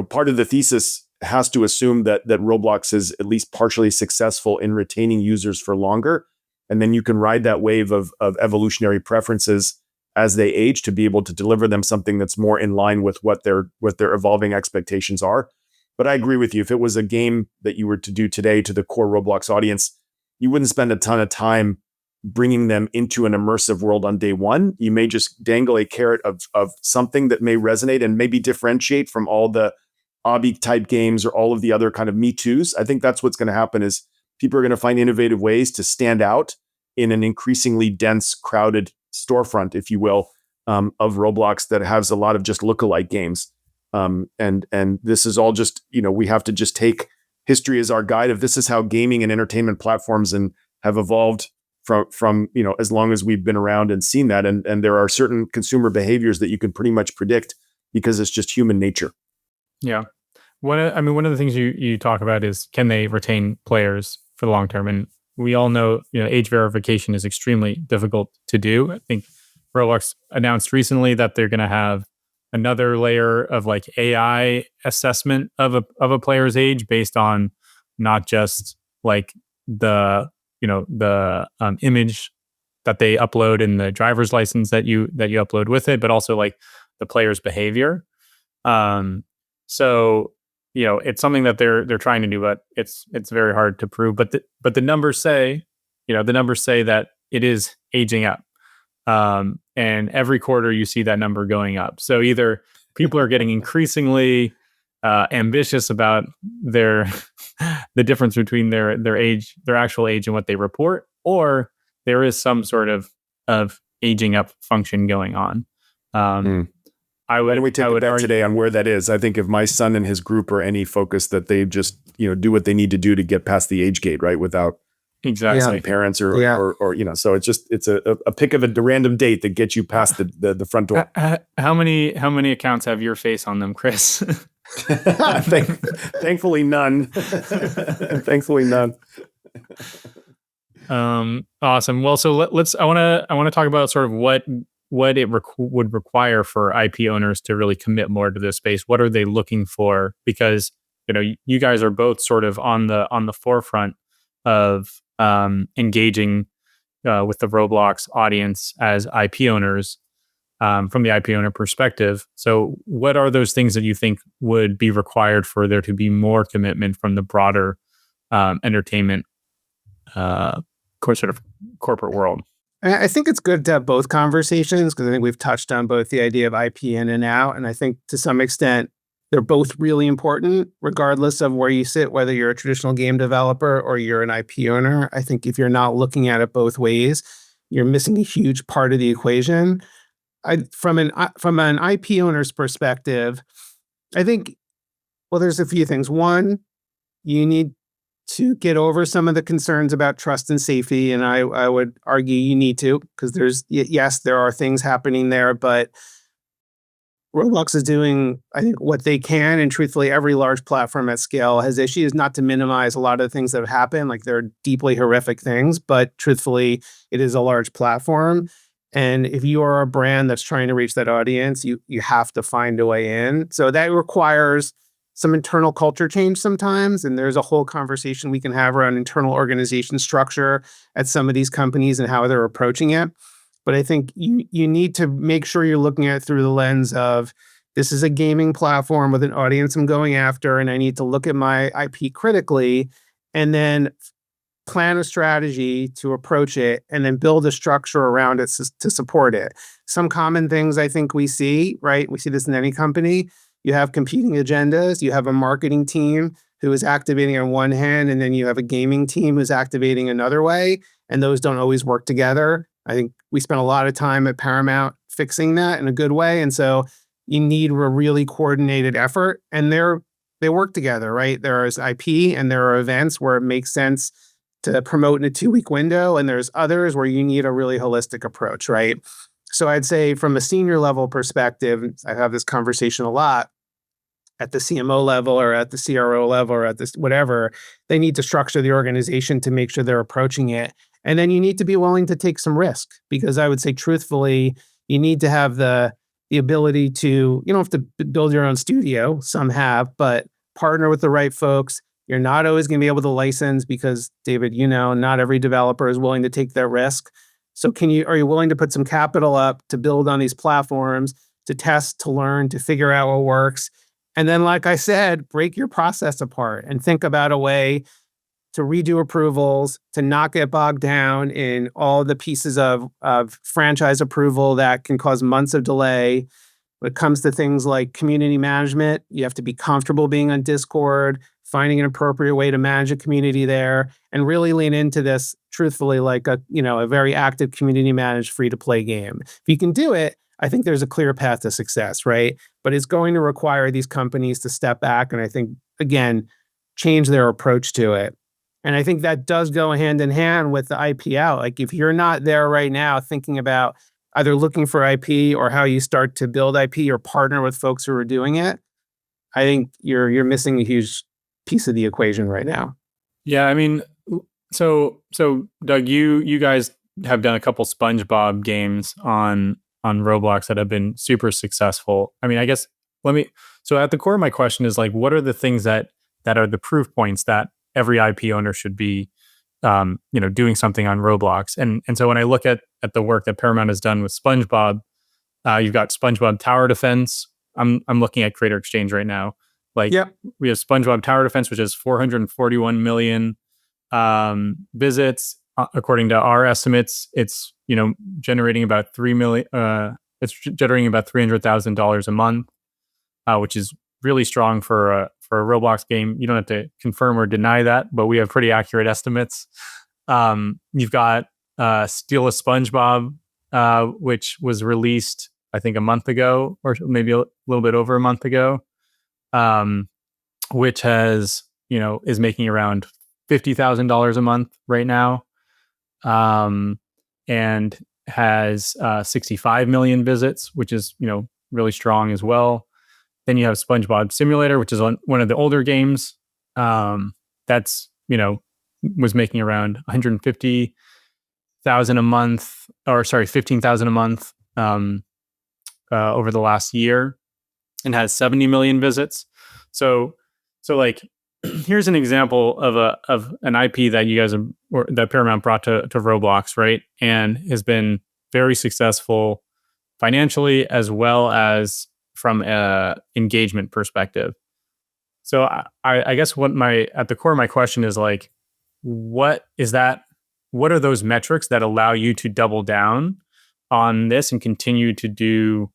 part of the thesis has to assume that Roblox is at least partially successful in retaining users for longer. And then you can ride that wave of evolutionary preferences as they age to be able to deliver them something that's more in line with what their evolving expectations are. But I agree with you. If it was a game that you were to do today to the core Roblox audience, you wouldn't spend a ton of time bringing them into an immersive world on day one. You may just dangle a carrot of something that may resonate and maybe differentiate from all the obby type games or all of the other kind of Me Too's. I think that's what's going to happen is people are going to find innovative ways to stand out in an increasingly dense, crowded storefront, if you will, of Roblox that has a lot of just lookalike games. And this is all just, we have to just take history as our guide of this is how gaming and entertainment platforms have evolved from as long as we've been around and seen that. And there are certain consumer behaviors that you can pretty much predict because it's just human nature. Yeah. One of the things you talk about is, can they retain players for the long term? And we all know, age verification is extremely difficult to do. I think Roblox announced recently that they're going to have another layer of like AI assessment of a player's age based on not just like the image that they upload in the driver's license that you upload with it, but also like the player's behavior. So it's something that they're trying to do, but it's very hard to prove. But the numbers say, that it is aging up, and every quarter you see that number going up. So either people are getting increasingly ambitious about the difference between their age, their actual age, and what they report, or there is some sort of aging up function going on. Why don't we take a bet today on where that is? I think if my son and his group are any focus, that they just do what they need to do to get past the age gate, right? Without exactly parents or so it's a pick of a random date that gets you past the front door. How many accounts have your face on them, Chris? Thankfully none. Thankfully none. Awesome. Well, so let's. I want to talk about sort of what it would require for IP owners to really commit more to this space. What are they looking for? Because you guys are both sort of on the forefront of engaging with the Roblox audience as IP owners from the IP owner perspective. So, what are those things that you think would be required for there to be more commitment from the broader entertainment sort of corporate world? I think it's good to have both conversations because I think we've touched on both the idea of IP in and out. And I think to some extent, they're both really important, regardless of where you sit, whether you're a traditional game developer or you're an IP owner. I think if you're not looking at it both ways, you're missing a huge part of the equation. From an IP owner's perspective, I think, well, there's a few things. One, you need to get over some of the concerns about trust and safety. And I would argue you need to, because there are things happening there, but Roblox is doing, I think, what they can. And truthfully, every large platform at scale has issues, not to minimize a lot of the things that have happened. Like they're deeply horrific things, but truthfully, it is a large platform. And if you are a brand that's trying to reach that audience, you have to find a way in. So that requires some internal culture change sometimes. And there's a whole conversation we can have around internal organization structure at some of these companies and how they're approaching it. But I think you need to make sure you're looking at it through the lens of, this is a gaming platform with an audience I'm going after, and I need to look at my IP critically and then plan a strategy to approach it and then build a structure around it to support it. Some common things I think we see, right? We see this in any company. You have competing agendas. You have a marketing team who is activating on one hand, and then you have a gaming team who's activating another way, and those don't always work together. I think we spent a lot of time at Paramount fixing that in a good way. And so you need a really coordinated effort, and they work together, right? There is IP and there are events where it makes sense to promote in a 2-week window. And there's others where you need a really holistic approach, right? So I'd say from a senior level perspective, I have this conversation a lot at the CMO level or at the CRO level or at this whatever, they need to structure the organization to make sure they're approaching it. And then you need to be willing to take some risk, because I would say truthfully, you need to have the ability to, you don't have to build your own studio, some have, but partner with the right folks. You're not always going to be able to license because, David, not every developer is willing to take that risk. So are you willing to put some capital up to build on these platforms, to test, to learn, to figure out what works? And then, like I said, break your process apart and think about a way to redo approvals, to not get bogged down in all the pieces of franchise approval that can cause months of delay. When it comes to things like community management, you have to be comfortable being on Discord, finding an appropriate way to manage a community there, and really lean into this, truthfully, like a very active community managed free-to-play game. If you can do it, I think there's a clear path to success, right? But it's going to require these companies to step back and I think, again, change their approach to it. And I think that does go hand in hand with the IP out. Like if you're not there right now thinking about either looking for IP or how you start to build IP or partner with folks who are doing it, I think you're missing a huge piece of the equation right now. Yeah, I mean, so Doug, you guys have done a couple SpongeBob games on Roblox that have been super successful. I mean, I guess so at the core of my question is like, what are the things that are the proof points that every IP owner should be, doing something on Roblox? And so when I look at the work that Paramount has done with SpongeBob, you've got SpongeBob Tower Defense. I'm looking at Creator Exchange right now. Like, yep. We have SpongeBob Tower Defense, which has 441 million visits. According to our estimates, it's generating about $3 million. It's generating about $300,000 a month, which is really strong for a Roblox game. You don't have to confirm or deny that, but we have pretty accurate estimates. You've got Steal a SpongeBob, which was released, I think, a month ago, or maybe a little bit over a month ago, which has, is making around $50,000 a month right now, and has 65 million visits, which is, really strong as well. Then you have SpongeBob Simulator, which is one of the older games. That's, was making around 150,000 a month, or sorry, 15,000 a month over the last year, and has 70 million visits. So like, here's an example of an IP that you guys have, or that Paramount brought to Roblox, right? And has been very successful financially as well as from a engagement perspective. So I guess at the core of my question is like, what are those metrics that allow you to double down on this and continue to do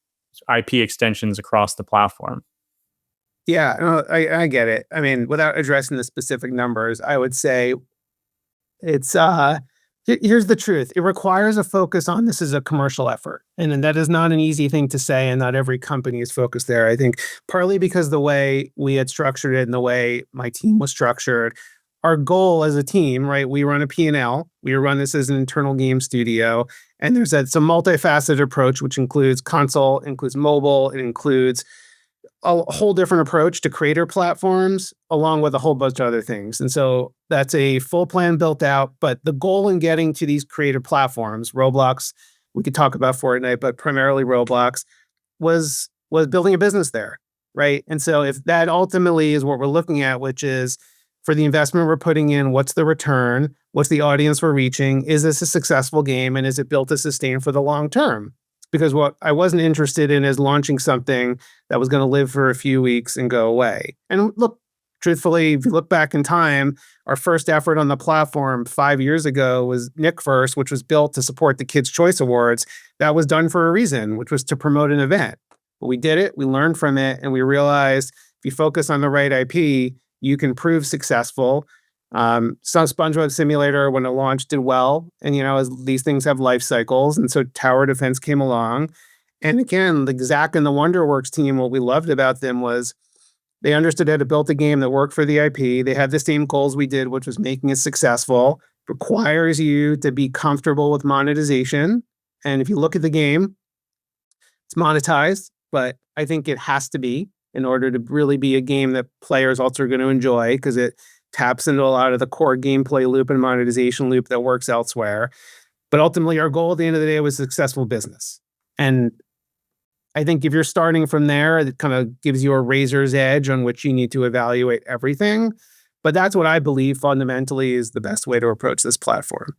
IP extensions across the platform? Yeah, no, I get it. I mean, without addressing the specific numbers, I would say it's here's the truth. It requires a focus on this as a commercial effort. And then that is not an easy thing to say, and not every company is focused there. I think partly because the way we had structured it and the way my team was structured, our goal as a team, right? We run a P&L. We run this as an internal game studio. And there's some multifaceted approach, which includes console, includes mobile, it includes a whole different approach to creator platforms, along with a whole bunch of other things. And so that's a full plan built out. But the goal in getting to these creator platforms, Roblox, we could talk about Fortnite, but primarily Roblox, was building a business there, right? And so if that ultimately is what we're looking at, which is for the investment we're putting in, what's the return? What's the audience we're reaching? Is this a successful game? And is it built to sustain for the long term? Because what I wasn't interested in is launching something that was going to live for a few weeks and go away. And look, truthfully, if you look back in time, our first effort on the platform 5 years ago was Nick First, which was built to support the Kids' Choice Awards. That was done for a reason, which was to promote an event. But we did it, we learned from it, and we realized if you focus on the right IP, you can prove successful. Some SpongeBob Simulator, when it launched, did well. And, as these things have life cycles. And so Tower Defense came along. And again, the Zach and the Wonderworks team, what we loved about them was they understood how to build a game that worked for the IP. They had the same goals we did, which was making it successful. It requires you to be comfortable with monetization. And if you look at the game, it's monetized, but I think it has to be in order to really be a game that players also are going to enjoy, because it taps into a lot of the core gameplay loop and monetization loop that works elsewhere. But ultimately, our goal at the end of the day was successful business. And I think if you're starting from there, it kind of gives you a razor's edge on which you need to evaluate everything. But that's what I believe fundamentally is the best way to approach this platform.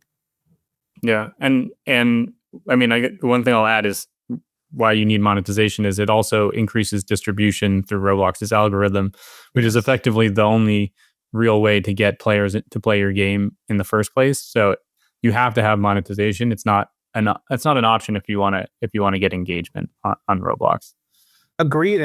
Yeah. And I mean, one thing I'll add is why you need monetization is it also increases distribution through Roblox's algorithm, which is effectively the only real way to get players to play your game in the first place. So you have to have monetization. It's not an option if you want to get engagement on Roblox. Agreed.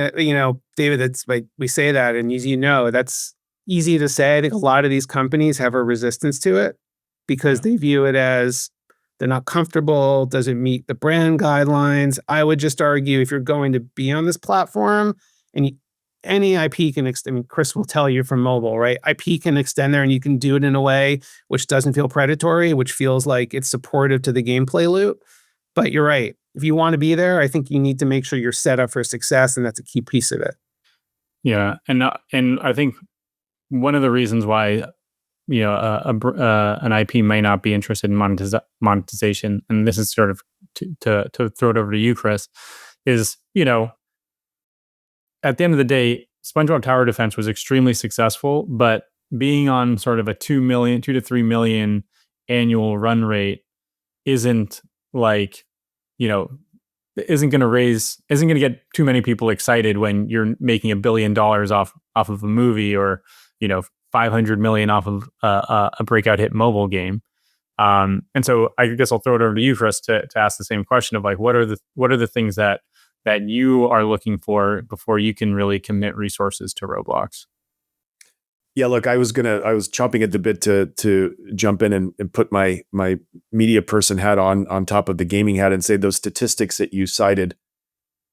David, that's like we say that, and as you know, that's easy to say. I think a lot of these companies have a resistance to it because they view it as they're not comfortable, doesn't meet the brand guidelines. I would just argue if you're going to be on this platform and any IP can extend, I mean, Chris will tell you from mobile, right? IP can extend there and you can do it in a way which doesn't feel predatory, which feels like it's supportive to the gameplay loop. But you're right. If you want to be there, I think you need to make sure you're set up for success, and that's a key piece of it. Yeah. And I think one of the reasons why, an IP may not be interested in monetization, and this is sort of to throw it over to you, Chris, is, at the end of the day, SpongeBob Tower Defense was extremely successful, but being on sort of a 2 to 3 million annual run rate isn't like, isn't going to get too many people excited when you're making $1 billion off of a movie, or, 500 million off of a breakout hit mobile game. And so I guess I'll throw it over to you, Chris, to ask the same question of like, what are the things that you are looking for before you can really commit resources to Roblox? Yeah, look, I was chomping at the bit to jump in and put my media person hat on top of the gaming hat and say those statistics that you cited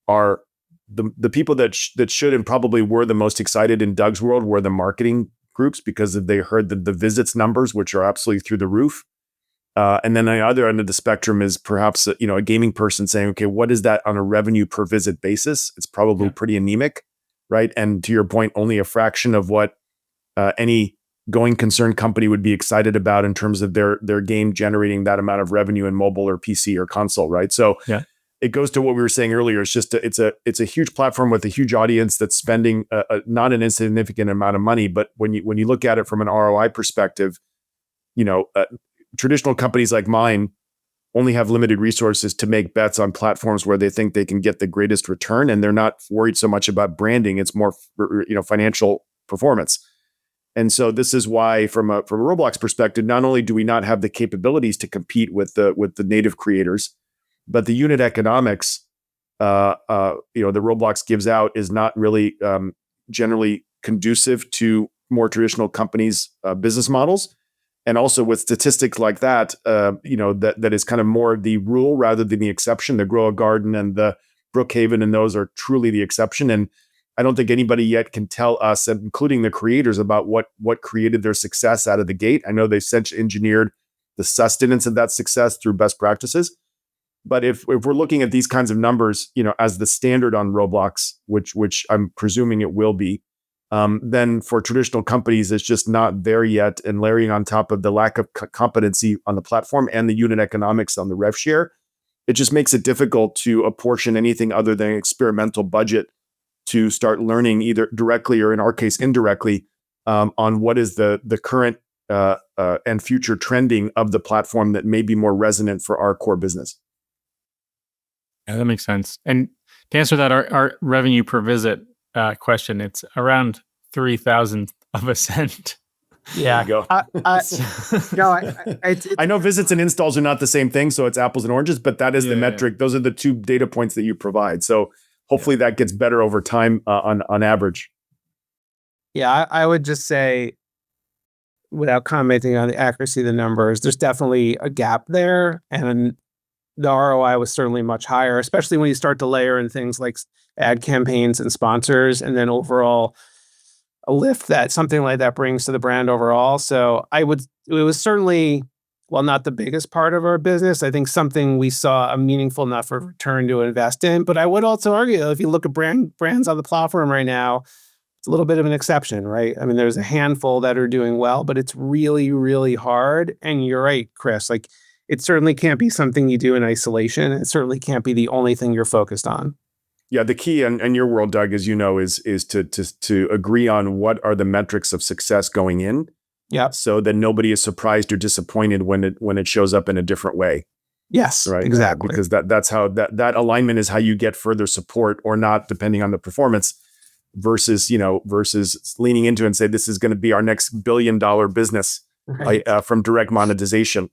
are the people that should and probably were the most excited in Doug's world were the marketing groups, because they heard the visits numbers, which are absolutely through the roof. And then the other end of the spectrum is perhaps a gaming person saying, okay, what is that on a revenue per visit basis? It's probably pretty anemic, right? And to your point, only a fraction of what any going concern company would be excited about in terms of their game generating that amount of revenue in mobile or PC or console, right? So it goes to what we were saying earlier. It's just it's a huge platform with a huge audience that's spending not an insignificant amount of money. But when you look at it from an ROI perspective, traditional companies like mine only have limited resources to make bets on platforms where they think they can get the greatest return, and they're not worried so much about branding. It's more financial performance. And so this is why, from a Roblox perspective, not only do we not have the capabilities to compete with the native creators, but the unit economics, that Roblox gives out is not really generally conducive to more traditional companies' business models. And also with statistics like that, that is kind of more the rule rather than the exception. The Grow a Garden and the Brookhaven and those are truly the exception. And I don't think anybody yet can tell us, including the creators, about what created their success out of the gate. I know they essentially engineered the sustenance of that success through best practices. But if we're looking at these kinds of numbers, as the standard on Roblox, which I'm presuming it will be, then for traditional companies, it's just not there yet. And layering on top of the lack of competency on the platform and the unit economics on the rev share, it just makes it difficult to apportion anything other than experimental budget to start learning either directly or in our case indirectly on what is the current and future trending of the platform that may be more resonant for our core business. Yeah, that makes sense. And to answer that, our revenue per visit question, it's around 0.003 of a cent. Yeah. There you go. I know visits and installs are not the same thing, so it's apples and oranges, but that is the metric. Those are the two data points that you provide. So hopefully that gets better over time on average. Yeah, I would just say, without commenting on the accuracy of the numbers, there's definitely a gap there. And the ROI was certainly much higher, especially when you start to layer in things like ad campaigns and sponsors, and then overall a lift that something like that brings to the brand overall. So it was certainly, while not the biggest part of our business, I think something we saw a meaningful enough of return to invest in. But I would also argue, if you look at brands on the platform right now, it's a little bit of an exception, right? I mean, there's a handful that are doing well, but it's really, really hard. And you're right, Chris, like it certainly can't be something you do in isolation. It certainly can't be the only thing you're focused on. Yeah, the key in your world, Doug, as you know, is to agree on what are the metrics of success going in. Yeah. So that nobody is surprised or disappointed when it shows up in a different way. Yes, right. Exactly. Because that's how that alignment is how you get further support or not, depending on the performance, versus leaning into and say this is going to be our next $1 billion business from direct monetization.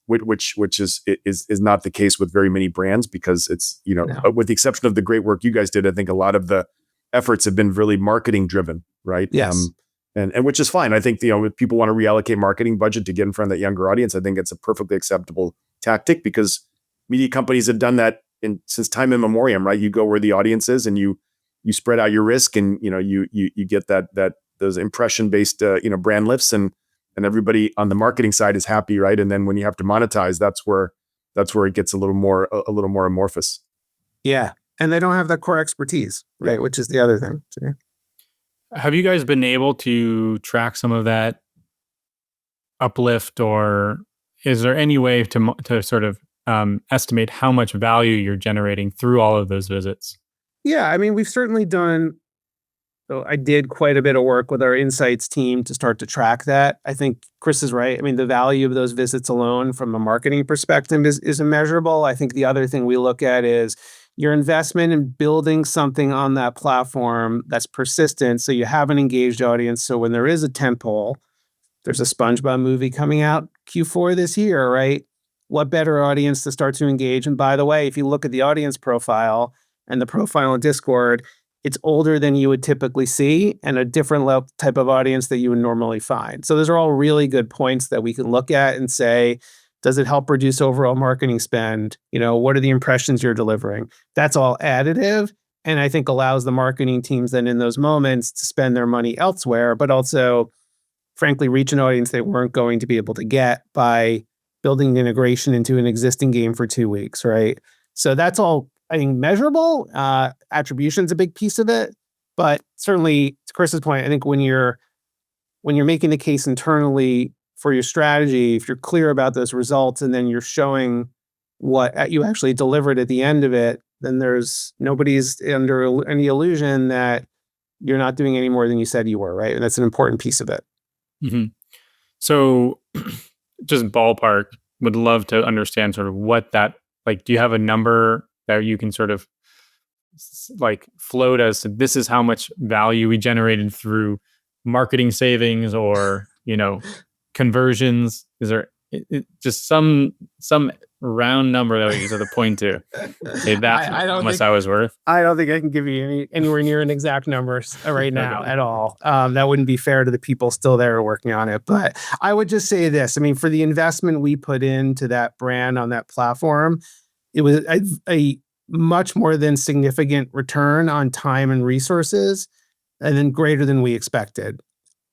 Which is not the case with very many brands, because it's with the exception of the great work you guys did, I think a lot of the efforts have been really marketing driven, right? Yes. And which is fine. I think if people want to reallocate marketing budget to get in front of that younger audience, I think it's a perfectly acceptable tactic, because media companies have done that since time immemorial, right? You go where the audience is and you spread out your risk, and you get those impression based brand lifts, and everybody on the marketing side is happy, right? And then when you have to monetize, that's where it gets a little more amorphous. Yeah, and they don't have that core expertise, right? Which is the other thing too. Have you guys been able to track some of that uplift, or is there any way to sort of estimate how much value you're generating through all of those visits? Yeah, I mean, we've certainly done. So I did quite a bit of work with our insights team to start to track that. I think Chris is right. I mean, the value of those visits alone from a marketing perspective is immeasurable. I think the other thing we look at is your investment in building something on that platform that's persistent, so you have an engaged audience. So when there is a tentpole, there's a SpongeBob movie coming out Q4 this year, right? What better audience to start to engage? And by the way, if you look at the audience profile and the profile in Discord, it's older than you would typically see and a different type of audience that you would normally find. So those are all really good points that we can look at and say, does it help reduce overall marketing spend? What are the impressions you're delivering? That's all additive, and I think allows the marketing teams then in those moments to spend their money elsewhere, but also, frankly, reach an audience they weren't going to be able to get by building integration into an existing game for 2 weeks, right? So that's all, I think, measurable. Attribution's a big piece of it, but certainly, to Chris's point, I think when you're when you're making the case internally for your strategy, if you're clear about those results and then you're showing what you actually delivered at the end of it, then nobody's under any illusion that you're not doing any more than you said you were, right? And that's an important piece of it. Mm-hmm. So just ballpark, would love to understand sort of what that, like, do you have a number that you can sort of like float as to this is how much value we generated through marketing savings or, conversions? Is there just some round number that we can sort of point to? Hey, that's how much I was worth. I don't think I can give you anywhere near an exact numbers right now at all. That wouldn't be fair to the people still there working on it. But I would just say this. I mean, for the investment we put into that brand on that platform, it was a much more than significant return on time and resources, and then greater than we expected.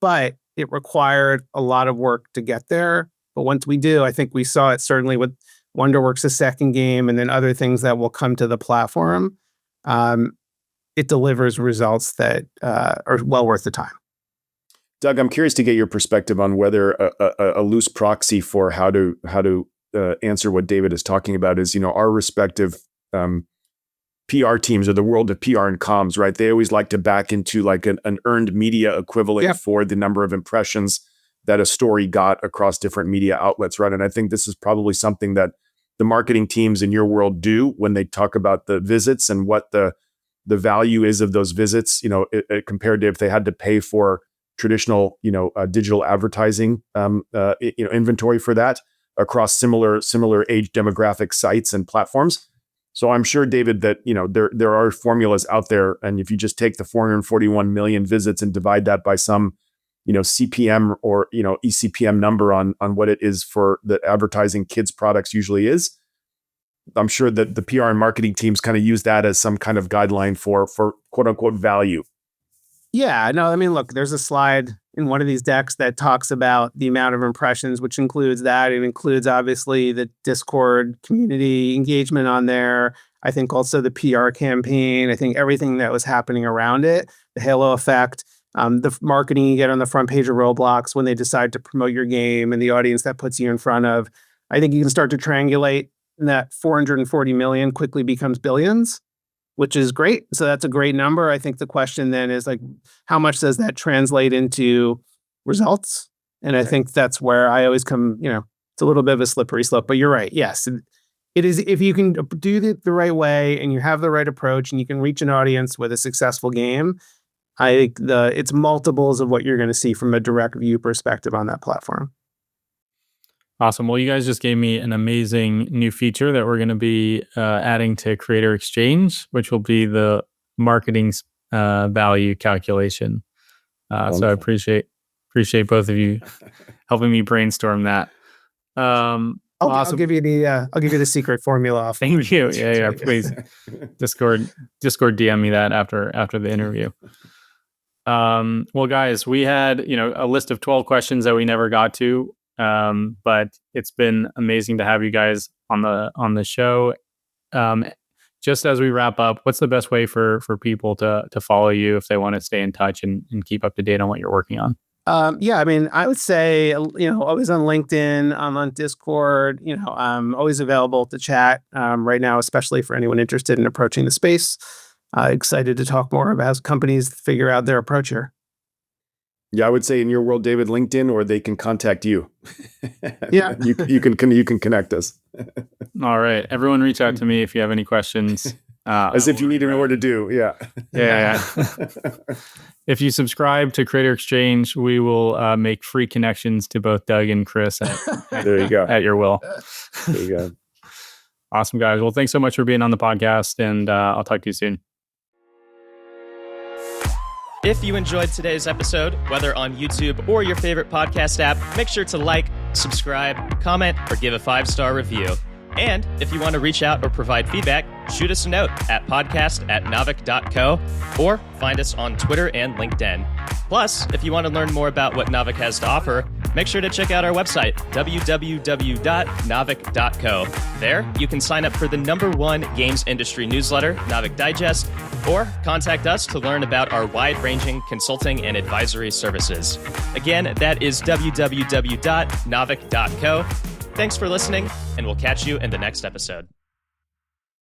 But it required a lot of work to get there. But once we do, I think we saw it certainly with Wonderworks, the second game, and then other things that will come to the platform. It delivers results that are well worth the time. Doug, I'm curious to get your perspective on whether a loose proxy for how to answer what David is talking about is, our respective PR teams or the world of PR and comms, right? They always like to back into like an earned media equivalent for the number of impressions that a story got across different media outlets, right? And I think this is probably something that the marketing teams in your world do when they talk about the visits and what the value is of those visits, compared to if they had to pay for traditional, digital advertising, inventory for that across similar age demographic sites and platforms. So I'm sure, David, that there are formulas out there, and if you just take the 441 million visits and divide that by some CPM or eCPM number on what it is for the advertising kids products usually is, I'm sure that the PR and marketing teams kind of use that as some kind of guideline for quote unquote value. Yeah, no, I mean, look, there's a slide in one of these decks that talks about the amount of impressions, which includes that. It includes, obviously, the Discord community engagement on there. I think also the PR campaign. I think everything that was happening around it, the halo effect, the marketing you get on the front page of Roblox when they decide to promote your game and the audience that puts you in front of. I think you can start to triangulate, and that 440 million quickly becomes billions, which is great. So that's a great number. I think the question then is like, how much does that translate into results? And I think that's where I always come, it's a little bit of a slippery slope, but you're right. Yes, it is. If you can do it the right way and you have the right approach and you can reach an audience with a successful game, I think it's multiples of what you're going to see from a direct view perspective on that platform. Awesome. Well, you guys just gave me an amazing new feature that we're going to be adding to Creator Exchange, which will be the marketing value calculation. So I appreciate both of you helping me brainstorm that. Awesome. I'll give you the secret formula. Thank you. Yeah. Please, Discord DM me that after the interview. Well, guys, we had a list of 12 questions that we never got to. But it's been amazing to have you guys on the show. Just as we wrap up, what's the best way for people to follow you if they want to stay in touch and keep up to date on what you're working on? I mean, I would say, always on LinkedIn, I'm on Discord, I'm always available to chat right now, especially for anyone interested in approaching the space. Excited to talk more about how companies figure out their approach here. Yeah, I would say in your world, David, LinkedIn, or they can contact you. Yeah, you can connect us. All right, everyone, reach out to me if you have any questions. As if you need to know what to do. Yeah. If you subscribe to Creator Exchange, we will make free connections to both Doug and Chris. There you go. At your will. There you go. Awesome, guys. Well, thanks so much for being on the podcast, and I'll talk to you soon. If you enjoyed today's episode, whether on YouTube or your favorite podcast app, make sure to like, subscribe, comment, or give a 5-star review. And if you want to reach out or provide feedback, shoot us a note at podcast@naavik.co or find us on Twitter and LinkedIn. Plus, if you want to learn more about what Naavik has to offer, make sure to check out our website, www.navic.co. There, you can sign up for the #1 games industry newsletter, Navic Digest, or contact us to learn about our wide-ranging consulting and advisory services. Again, that is www.navic.co. Thanks for listening, and we'll catch you in the next episode.